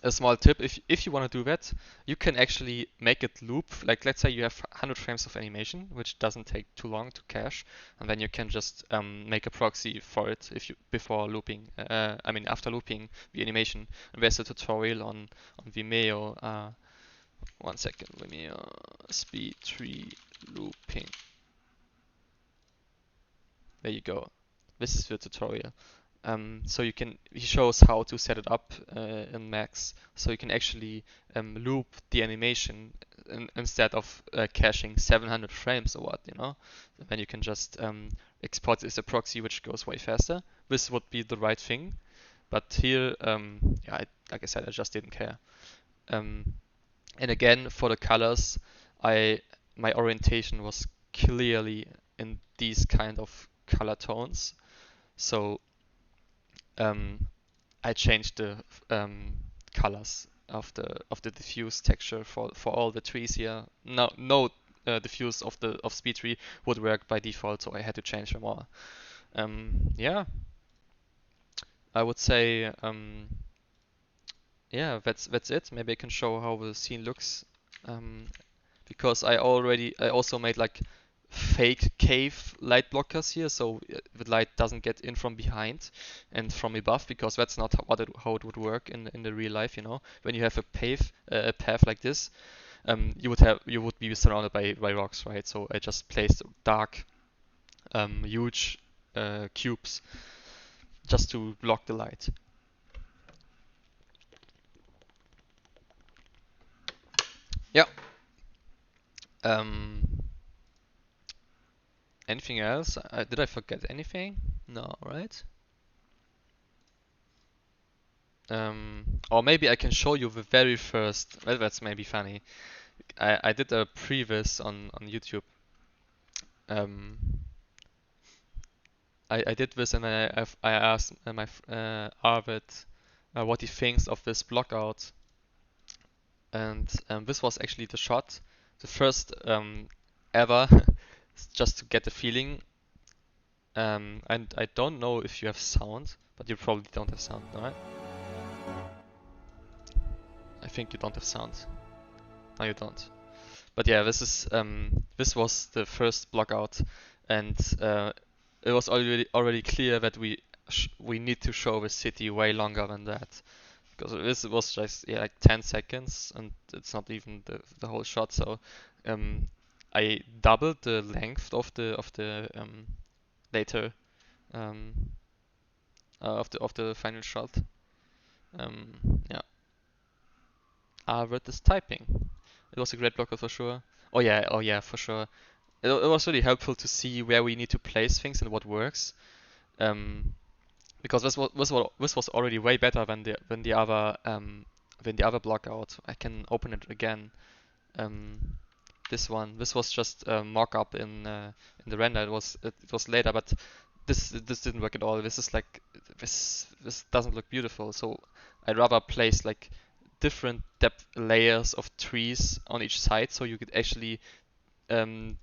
A small tip, if you want to do that, you can actually make it loop. Like let's say you have 100 frames of animation, which doesn't take too long to cache, and then you can just make a proxy for it if you before looping. I mean after looping the animation. And there's a tutorial on Vimeo. 1 second, Vimeo speed tree looping. There you go. This is the tutorial. So he shows how to set it up in Max, so you can actually loop the animation instead of caching 700 frames or what. Then you can just export it as a proxy, which goes way faster. This would be the right thing, but here, yeah, like I said, I just didn't care. And again, for the colors, my orientation was clearly in these kind of color tones. So I changed the colors of the diffuse texture for all the trees here. No diffuse of speed tree would work by default, so I had to change them all. Yeah, I would say yeah, that's it. Maybe I can show how the scene looks. Because I also made like fake cave light blockers here, so the light doesn't get in from behind and from above, because that's not how it would work in the real life. When you have a path like this, you would be surrounded by rocks, right? So I just placed dark, huge cubes just to block the light. Yeah. Um, Anything else? Did I forget anything? No, right? Or maybe I can show you the very first. Well, that's maybe funny. I did a previs on YouTube. Um, I did this and I asked my Arvid what he thinks of this blockout, and this was actually the shot, the first ever, just to get the feeling. And I don't know if you have sound, but you probably don't have sound, right? I think you don't have sound. No, you don't. But yeah, this was the first blockout, and it was already clear that we need to show the city way longer than that, because this was just like 10 seconds, and it's not even the whole shot. So I doubled the length of the later um, of the final shot. Yeah, Arvid is typing. It was a great blocker for sure. Oh yeah, for sure. It was really helpful to see where we need to place things and what works. Um, because this was already way better than the other blockout. I can open it again. Um, this was just a mock-up in the render. It was later, but this didn't work at all. This doesn't look beautiful. So I'd rather place like different depth layers of trees on each side, so you could actually um,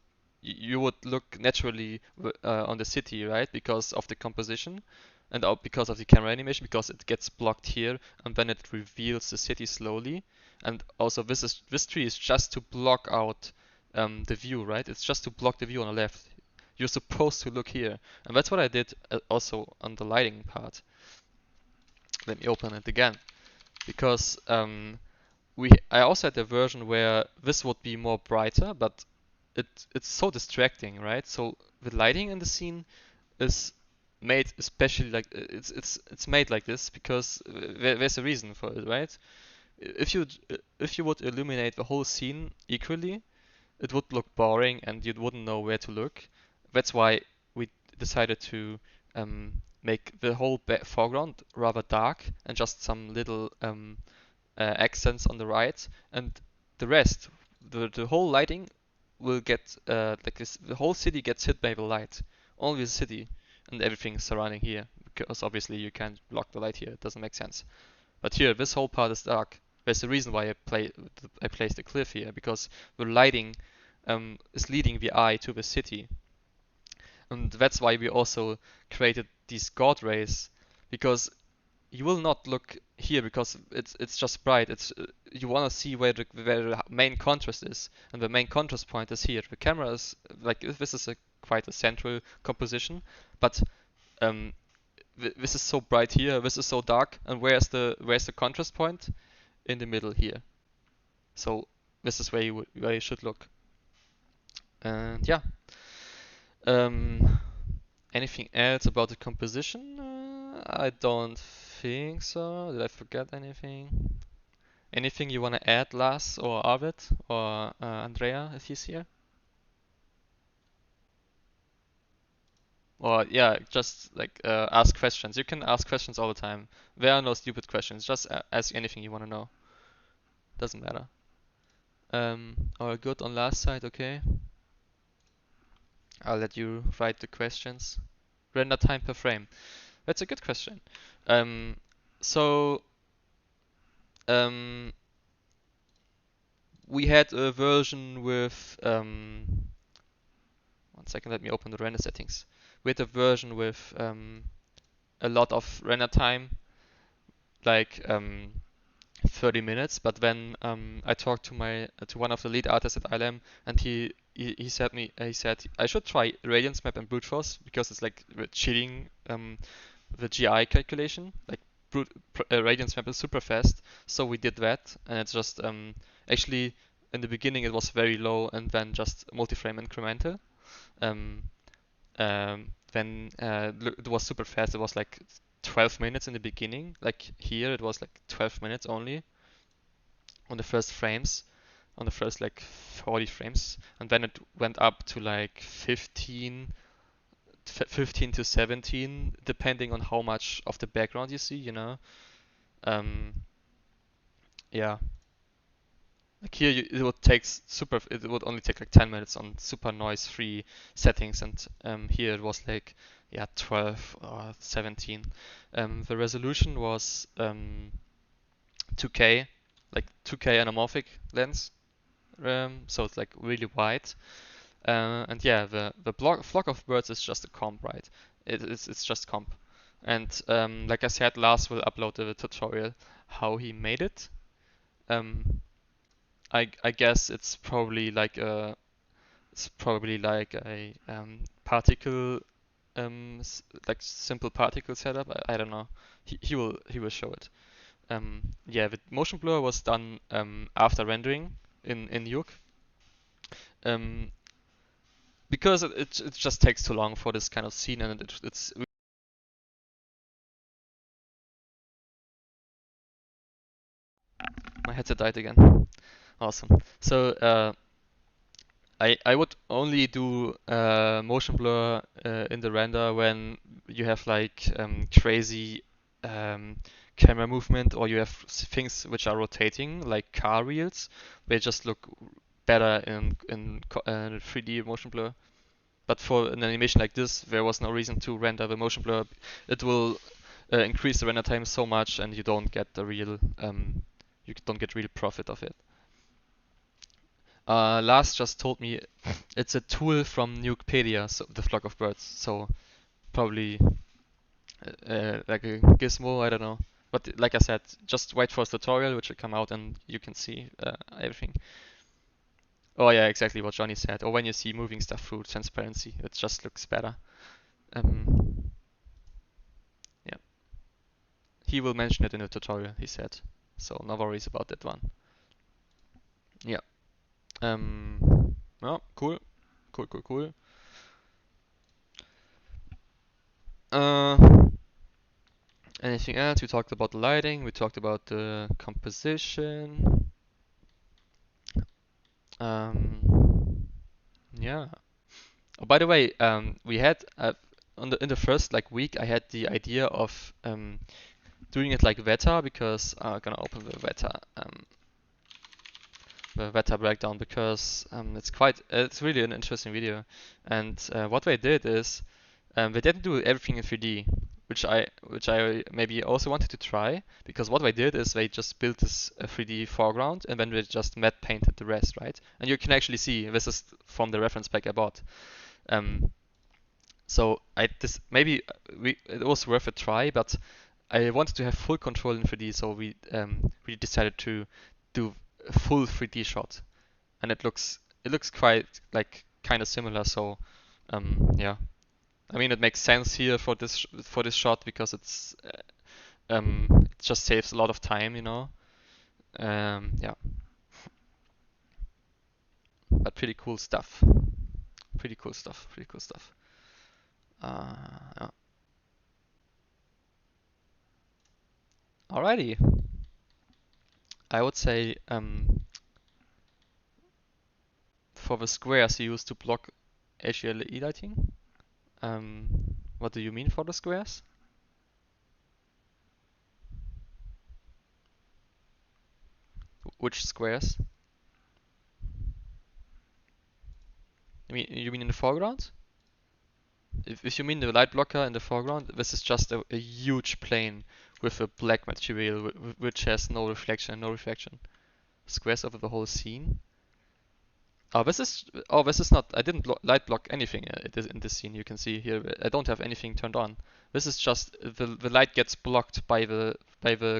you would look naturally on the city, right? Because of the composition and because of the camera animation, because it gets blocked here and then it reveals the city slowly. And also this tree is just to block out the view, right? It's just to block the view on the left. You're supposed to look here, and that's what I did also on the lighting part. Let me open it again, because I also had a version where this would be more brighter, but it's so distracting, right? So the lighting in the scene is made especially like it's made like this because there's a reason for it, right? If you if you would illuminate the whole scene equally, it would look boring and you wouldn't know where to look. That's why we decided to make the whole foreground rather dark and just some little accents on the right, and the rest, the whole lighting will get like this. The whole city gets hit by the light, only the city and everything surrounding here, because obviously you can't block the light here. It doesn't make sense. But here, this whole part is dark. There's a reason why I placed the cliff here, because the lighting is leading the eye to the city, and that's why we also created these god rays, because you will not look here because it's just bright. It's you want to see where the main contrast is, and the main contrast point is here. The camera is like this is a quite a central composition, but um, this is so bright here. This is so dark, and where's the contrast point? In the middle here. So this is where you should look. And yeah. Um, Anything else about the composition? I don't think so. Did I forget anything? Anything you want to add, Lars or Arvid or Andrea, if he's here? Or yeah, just like ask questions. You can ask questions all the time. There are no stupid questions. Just ask anything you want to know. Doesn't matter. All good on last side, okay? I'll let you write the questions. Render time per frame. That's a good question. Um, so um, we had a version with 1 second. Let me open the render settings. We had a version with a lot of render time, like 30 minutes. But then I talked to one of the lead artists at ILM, and he said I should try radiance map and brute force because it's like cheating the GI calculation. Like radiance map is super fast, so we did that, and it's just actually in the beginning it was very low and then just multi-frame incremental. Um, then it was super fast. It was like 12 minutes in the beginning. Like here, it was like 12 minutes only on the first frames, on the first like 40 frames, and then it went up to like 15 to 17, depending on how much of the background you see. Um, yeah. Like here, it would only take like 10 minutes on super noise-free settings, and here it was like, yeah, 12 or 17. The resolution was 2K, like 2K anamorphic lens, so it's like really wide. And yeah, the flock of birds is just a comp, right? It's just comp. And like I said, Lars will upload the tutorial how he made it. Um, I guess it's probably like a particle like simple particle setup. I don't know. He will show it. Yeah, the motion blur was done after rendering in Nuke. Um, because it just takes too long for this kind of scene, and it's my headset died again. Awesome. So I would only do motion blur in the render when you have like crazy um, camera movement, or you have things which are rotating like car wheels. They just look better in 3D motion blur. But for an animation like this, there was no reason to render the motion blur. It will increase the render time so much, and you don't get real profit of it. Lars just told me it's a tool from Nukepedia, so the flock of birds. So probably like a gizmo, I don't know. But like I said, just wait for a tutorial which will come out and you can see everything. Oh yeah, exactly what Johnny said. Or when you see moving stuff through transparency, it just looks better. Yeah, he will mention it in the tutorial, he said. So no worries about that one. Yeah. Oh, cool. Cool, cool, cool. Uh, Anything else? We talked about the lighting, we talked about the composition. Yeah. Oh, by the way, we had in the first like week, I had the idea of doing it like Veta because I'm gonna open the Veta breakdown because it's really an interesting video. And what they did is they didn't do everything in 3D, which I maybe also wanted to try because what they did is they just built this 3D foreground and then they just matte painted the rest, right? And you can actually see this is from the reference pack I bought. So I this maybe it was worth a try, but I wanted to have full control in 3D, so we decided to do a full 3D shot, and it looks quite like kind of similar. So yeah, I mean it makes sense here for this shot because it just saves a lot of time, you know. Yeah, but pretty cool stuff. Pretty cool stuff. Pretty cool stuff. Yeah. Alrighty. I would say for the squares you use to block HLE lighting. What do you mean for the squares? Which squares? You mean in the foreground? If you mean the light blocker in the foreground, this is just a huge plane with a black material which has no reflection, no reflection. Squares over the whole scene. This is not. I didn't light block anything in this scene. You can see here. I don't have anything turned on. This is just the light gets blocked by the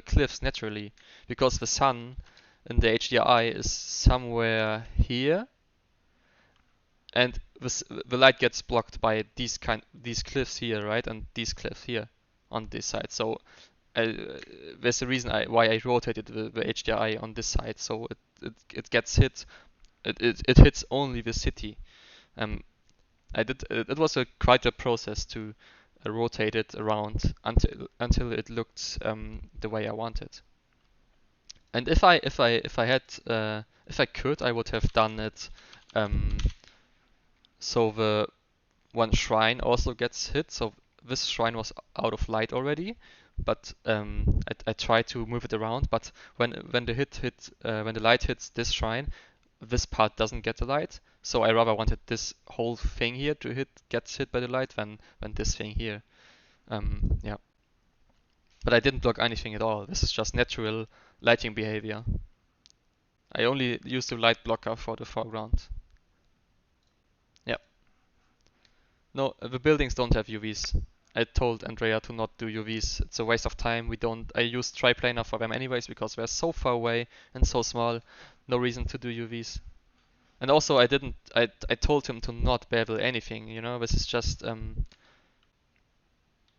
cliffs naturally because the sun in the HDRI is somewhere here, and the light gets blocked by these cliffs here, right, and these cliffs here on this side. So there's a reason why I rotated the HDRI on this side, so it gets hit. It hits only the city. Um, It was quite a process to rotate it around until it looked the way I wanted. And if I could, I would have done it um, so the one shrine also gets hit. So this shrine was out of light already, but I tried to move it around. But when the light hits this shrine, this part doesn't get the light. So I rather wanted this whole thing here to gets hit by the light than this thing here. Yeah. But I didn't block anything at all. This is just natural lighting behavior. I only used the light blocker for the foreground. Yeah. No, the buildings don't have UVs. I told Andrea to not do UVs. It's a waste of time. I use triplanar for them anyways because they're so far away and so small. No reason to do UVs. And also I told him to not bevel anything, you know, this is just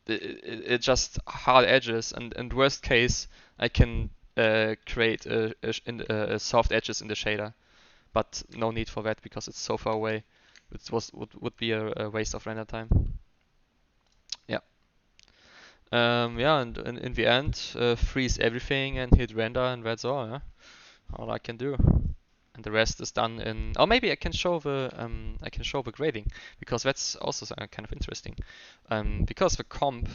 it just hard edges and worst case I can create a soft edges in the shader, but no need for that because it's so far away. Would be a waste of render time. Yeah. Yeah, and in the end, freeze everything and hit render, and that's all. Yeah? All I can do. And the rest is done in. Or maybe I can show the grading because that's also kind of interesting. Because the comp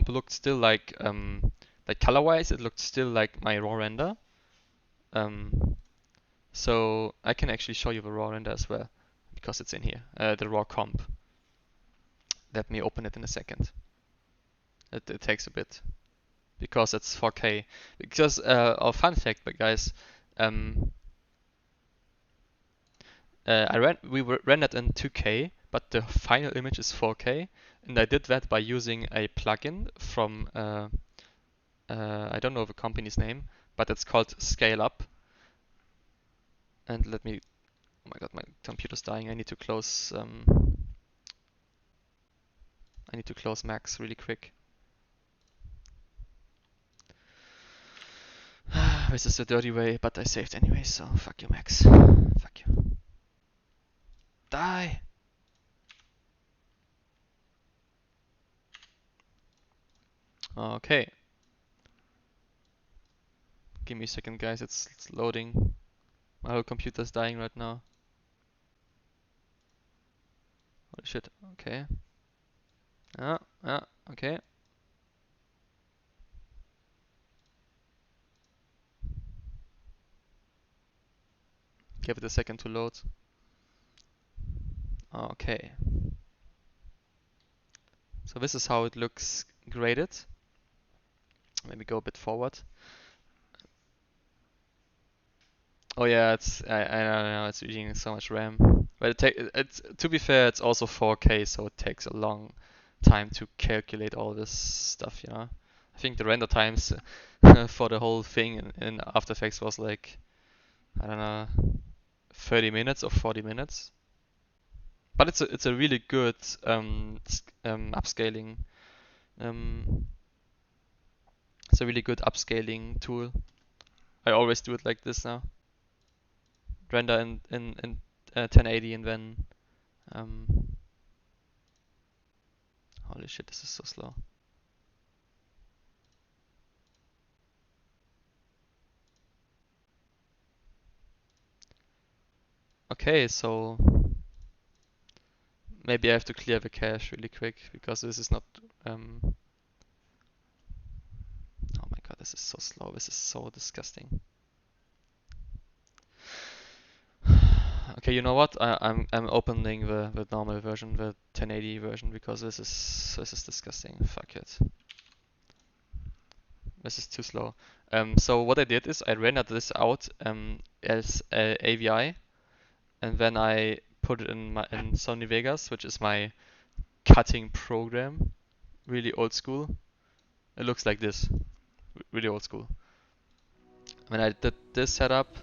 looked still like color-wise, it looked still like my raw render. So I can actually show you the raw render as well because it's in here. The raw comp. Let me open it in a second. It takes a bit because it's 4K. Because fun fact, but guys, we rendered in 2K, but the final image is 4K, and I did that by using a plugin from I don't know the company's name, but it's called Scale Up. And let me, oh my god, my computer's dying. I need to close Max really quick. This is the dirty way, but I saved anyway, so fuck you, Max. Fuck you. Die! Okay. Give me a second, guys. It's loading. My whole computer's dying right now. Holy shit. Okay. Okay. Give it a second to load. Okay. So this is how it looks graded. Maybe go a bit forward. Oh yeah, I don't know, it's using so much RAM. But it's to be fair, it's also 4K, so it takes a long time to calculate all this stuff, you know. I think the render times for the whole thing in After Effects was like, I don't know, 30 minutes or 40 minutes. But it's a really good upscaling. It's a really good upscaling tool. I always do it like this now. Render in 1080 and then holy shit, this is so slow. Okay, so maybe I have to clear the cache really quick because this is not oh my god, this is so slow. This is so disgusting. Okay, you know what? I'm opening the normal version, the 1080 version, because this is disgusting. Fuck it. This is too slow. So what I did is I rendered this out as AVI, and then I put it in Sony Vegas, which is my cutting program. Really old school. It looks like this. Really old school. When I did this setup,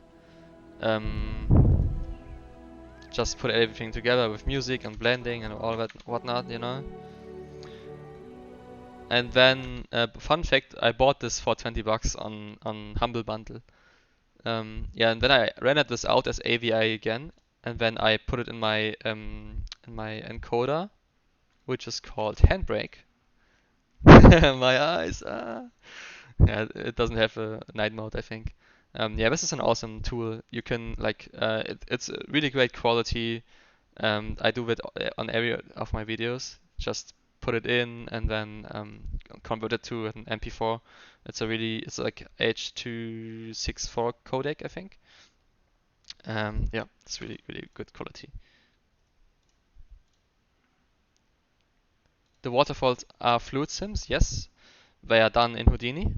just put everything together with music and blending and all that whatnot, you know. And then, fun fact, I bought this for 20 bucks on Humble Bundle. Yeah, and then I rendered this out as AVI again, and then I put it in my encoder, which is called Handbrake. My eyes. Yeah, it doesn't have a night mode, I think. Yeah, this is an awesome tool. You can like, it's a really great quality. I do it on every of my videos. Just put it in and then convert it to an MP4. It's like H.264 codec, I think. Yeah, it's really, really good quality. The waterfalls are fluid sims, yes. They are done in Houdini,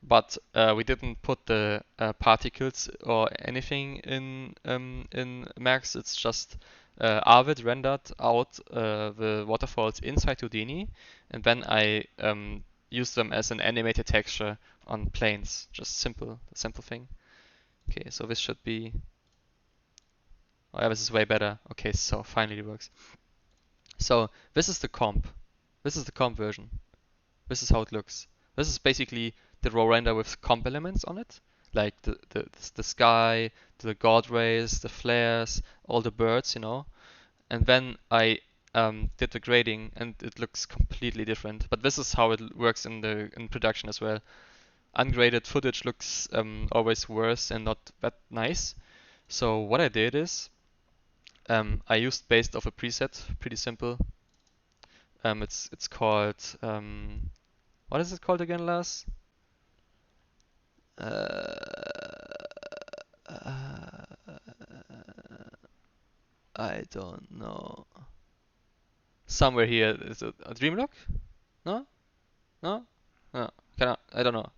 but we didn't put the particles or anything in Max. It's just Arvid rendered out the waterfalls inside Houdini, and then I used them as an animated texture on planes. Just simple thing. Okay, so this should be. Oh yeah, this is way better. Okay, so finally it works. So this is the comp. This is the comp version. This is how it looks. This is basically the raw render with comp elements on it, like the sky, the god rays, the flares, all the birds, you know. And then I did the grading, and it looks completely different. But this is how it works in production as well. Ungraded footage looks always worse and not that nice. So what I did is I used based off a preset, pretty simple. It's called what is it called again, Lars? I don't know. Somewhere here is a Dreamlock? No? No? No. I don't know.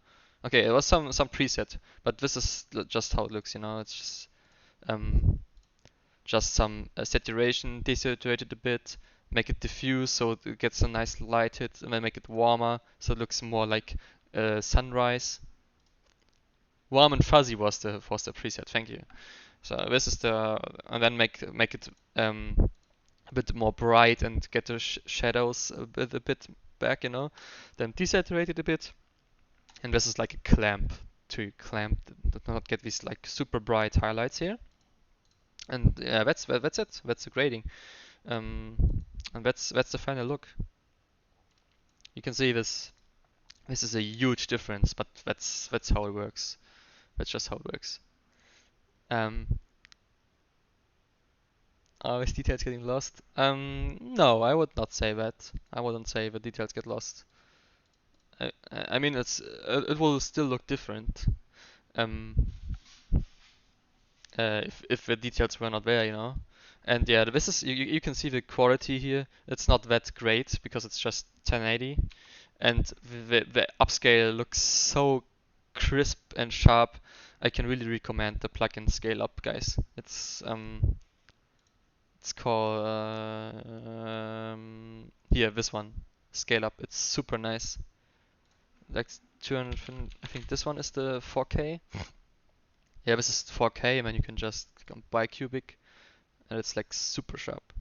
Okay, it was some preset, but this is just how it looks, you know. It's um just some saturation, desaturate it a bit, make it diffuse so it gets a nice light hit, and then make it warmer so it looks more like sunrise. Warm and fuzzy was the preset. Thank you. So this is the, and then make it a bit more bright and get the shadows a bit back, you know. Then desaturate it a bit, and this is like a clamp to not get these like super bright highlights here. And yeah, that's it. That's the grading, and that's the final look. You can see this. This is a huge difference, but that's how it works. That's just how it works. Are his details getting lost? No, I would not say that. I wouldn't say the details get lost. I mean, it will still look different. If the details were not there, you know. And yeah, this is you can see the quality here. It's not that great because it's just 1080, and the upscale looks so crisp and sharp. I can really recommend the plugin Scale Up, guys. It's called here, this one, Scale Up. It's super nice. Like 200. I think this one is the 4K. Yeah, this is 4K, and then you can just click on bicubic, and it's like super sharp.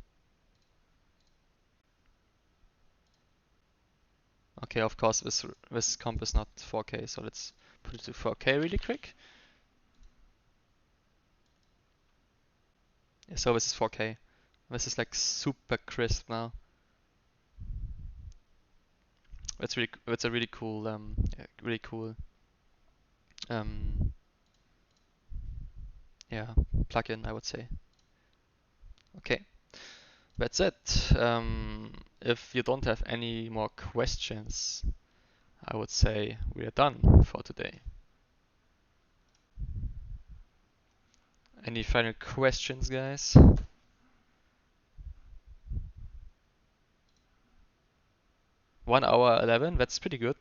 Okay, of course this comp is not 4K, so let's put it to 4K really quick. Yeah, so this is 4K. This is like super crisp now. That's a really cool yeah, plugin, I would say. Okay, that's it. If you don't have any more questions, I would say we are done for today. Any final questions, guys? 1 hour 11, that's pretty good.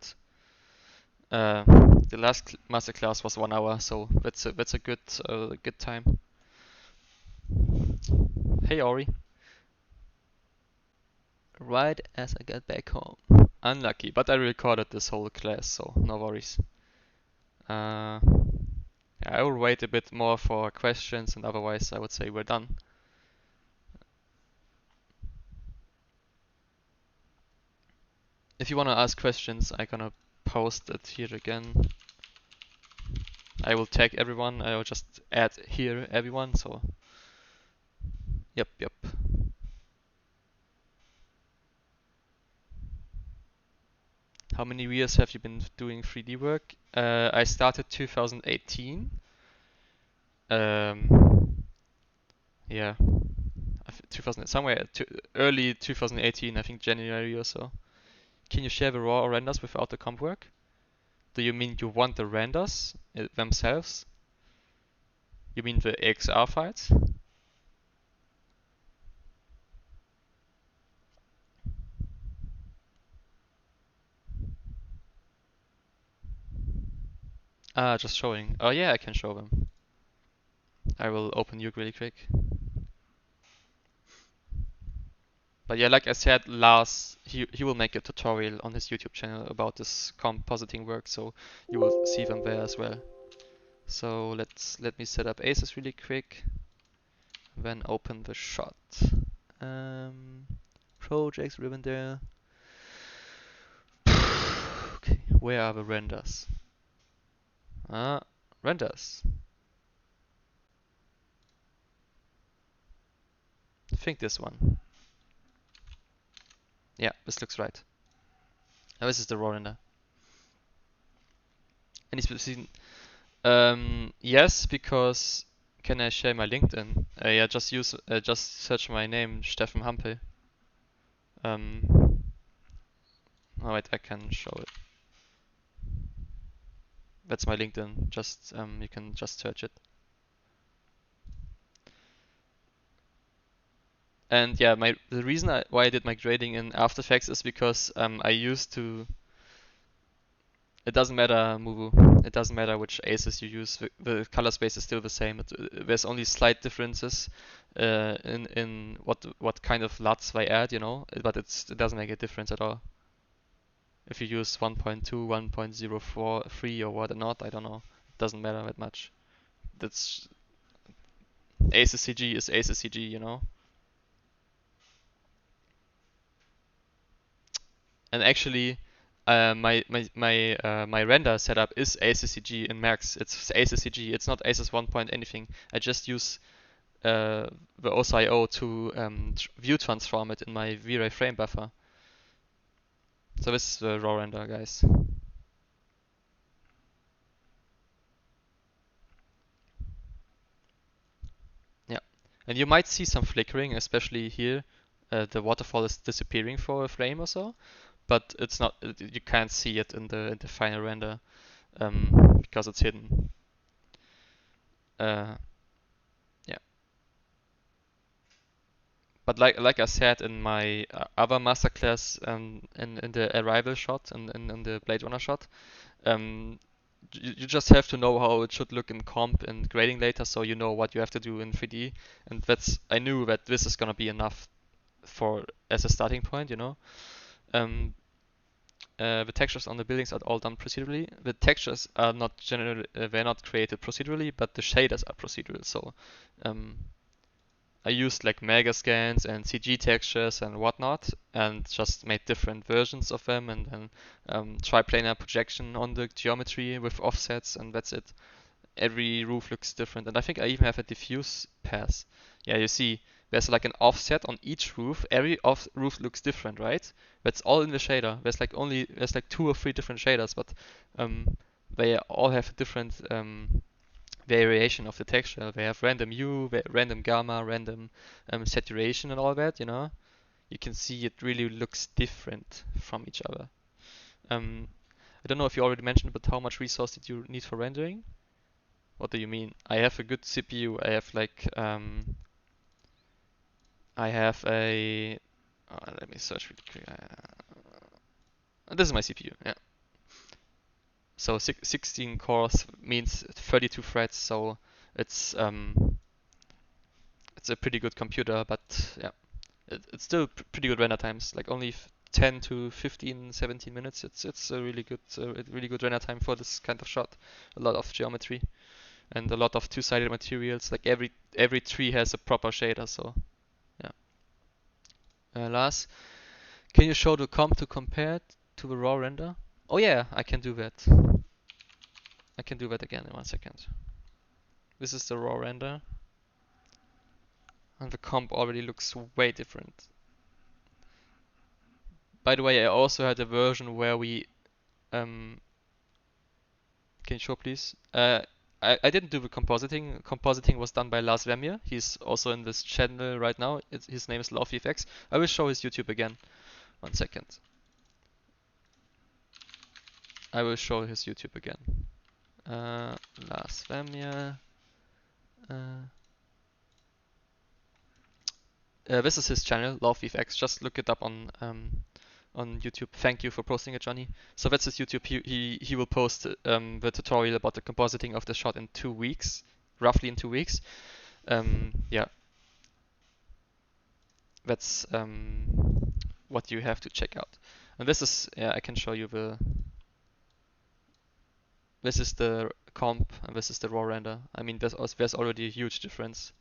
The last masterclass was 1 hour, so that's a good time. Hey Ori. Right as I got back home. Unlucky, but I recorded this whole class, so no worries. I will wait a bit more for questions, and otherwise I would say we're done. If you wanna ask questions, I'm gonna post it here again. I will tag everyone. I will just add here everyone. So, yep. How many years have you been doing 3D work? I started 2018. Yeah, 2000 somewhere early 2018. I think January or so. Can you share the raw renders without the comp work? Do you mean you want the renders themselves? You mean the XR files? Ah, just showing. Oh yeah, I can show them. I will open Nuke really quick. But yeah, like I said, Lars, he will make a tutorial on his YouTube channel about this compositing work, so you will see them there as well. So let me set up Aces really quick, then open the shot. Projects, rivendell. Okay, where are the renders? Renders. I think this one. Yeah, this looks right. Now this is the raw render. Any specific? Yes, because can I share my LinkedIn? Yeah, just search my name, Steffen Hampel. Oh wait, I can show it. That's my LinkedIn. Just you can just search it. And yeah, the reason why I did my grading in After Effects is because I used to. It doesn't matter, Mubu. It doesn't matter which aces you use. The color space is still the same. There's only slight differences in what kind of LUTs they add, you know. But it doesn't make a difference at all. If you use 1.2, 1.043 or whatnot, I don't know. It doesn't matter that much. That's ACCG is ACCG, you know. And actually, my render setup is ACCG in Max. It's ACCG. It's not ACES 1 point anything. I just use the OSIO to view transform it in my V-Ray frame buffer. So this is the raw render, guys. Yeah, and you might see some flickering, especially here. The waterfall is disappearing for a frame or so, but it's not. You can't see it in the final render because it's hidden. Yeah. But like I said in my other masterclass in the arrival shot and in the Blade Runner shot, um, you just have to know how it should look in comp and grading later, so you know what you have to do in 3D. And I knew that this is gonna be enough for as a starting point, you know. Um, the textures on the buildings are all done procedurally. The textures are not generally they're not created procedurally, but the shaders are procedural. So um, I used like mega scans and CG textures and whatnot, and just made different versions of them, and then triplanar projection on the geometry with offsets, and that's it. Every roof looks different, and I think I even have a diffuse pass. Yeah, you see, there's like an offset on each roof. Every roof looks different, right? That's all in the shader. There's like 2 or 3 different shaders, but they all have a different variation of the texture. They have random hue, random gamma, random saturation and all that, you know. You can see it really looks different from each other. I don't know if you already mentioned, but how much resource did you need for rendering? What do you mean? I have a good CPU. I have like, I have a, let me search really quick. This is my CPU, yeah. So 16 cores means 32 threads, so it's it's a pretty good computer, but yeah, it's still pretty good render times, like only 10 to 15, 17 minutes. It's a really good render time for this kind of shot. A lot of geometry and a lot of two-sided materials. Like every tree has a proper shader, so yeah. Lars, can you show the comp to compare it to the raw render? Oh yeah, I can do that. I can do that again in 1 second. This is the raw render, and the comp already looks way different. By the way, I also had a version where we can you show please? I didn't do the compositing. Compositing was done by Lars Vermeer. He's also in this channel right now. His name is LoveVFX. I will show his YouTube again. 1 second. I will show his YouTube again. Lars Vermeer. This is his channel, LoveVFX. Just look it up on YouTube. Thank you for posting it, Johnny. So that's his YouTube. He will post the tutorial about the compositing of the shot in 2 weeks, roughly in 2 weeks. Yeah, that's what you have to check out. And this is, yeah, I can show you this is the comp and this is the raw render. I mean, there's already a huge difference.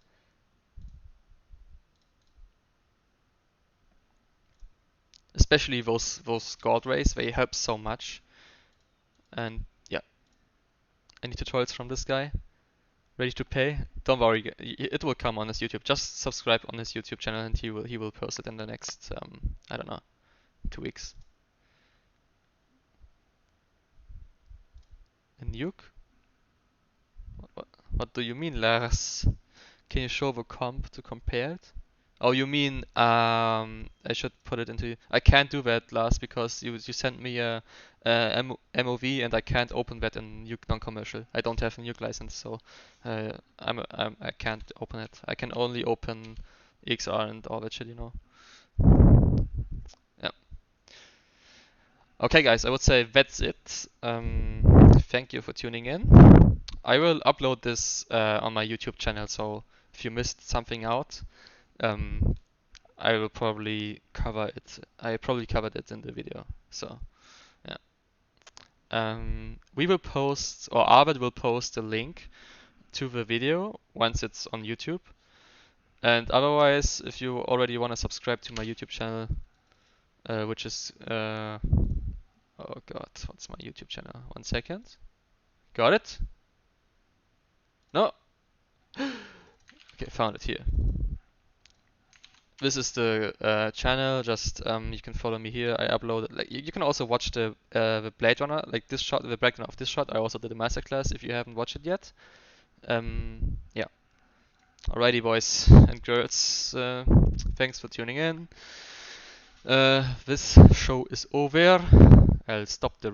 Especially those gold rays, they help so much. And yeah, any tutorials from this guy? Ready to pay? Don't worry, it will come on his YouTube. Just subscribe on his YouTube channel, and he will post it in the next I don't know, 2 weeks. A nuke? What do you mean, Lars? Can you show the comp to compare it? Oh, you mean I should put it into. I can't do that, Lars, because you sent me MOV and I can't open that in Nuke non-commercial. I don't have a Nuke license, so I can't open it. I can only open XR and all that shit, you know. Yeah. Okay, guys, I would say that's it. thank you for tuning in. I will upload this on my YouTube channel, so if you missed something out, I will probably cover it. I probably covered it in the video. So yeah. We will post, or Arvid will post a link to the video once it's on YouTube. And otherwise, if you already want to subscribe to my YouTube channel, which is oh god, what's my YouTube channel? 1 second. Got it? No. Okay, found it here. This is the channel. Just you can follow me here. I uploaded. Like you can also watch the Blade Runner, like this shot, the breakdown of this shot. I also did a masterclass if you haven't watched it yet. Yeah. Alrighty, boys and girls. Thanks for tuning in. This show is over. I'll stop the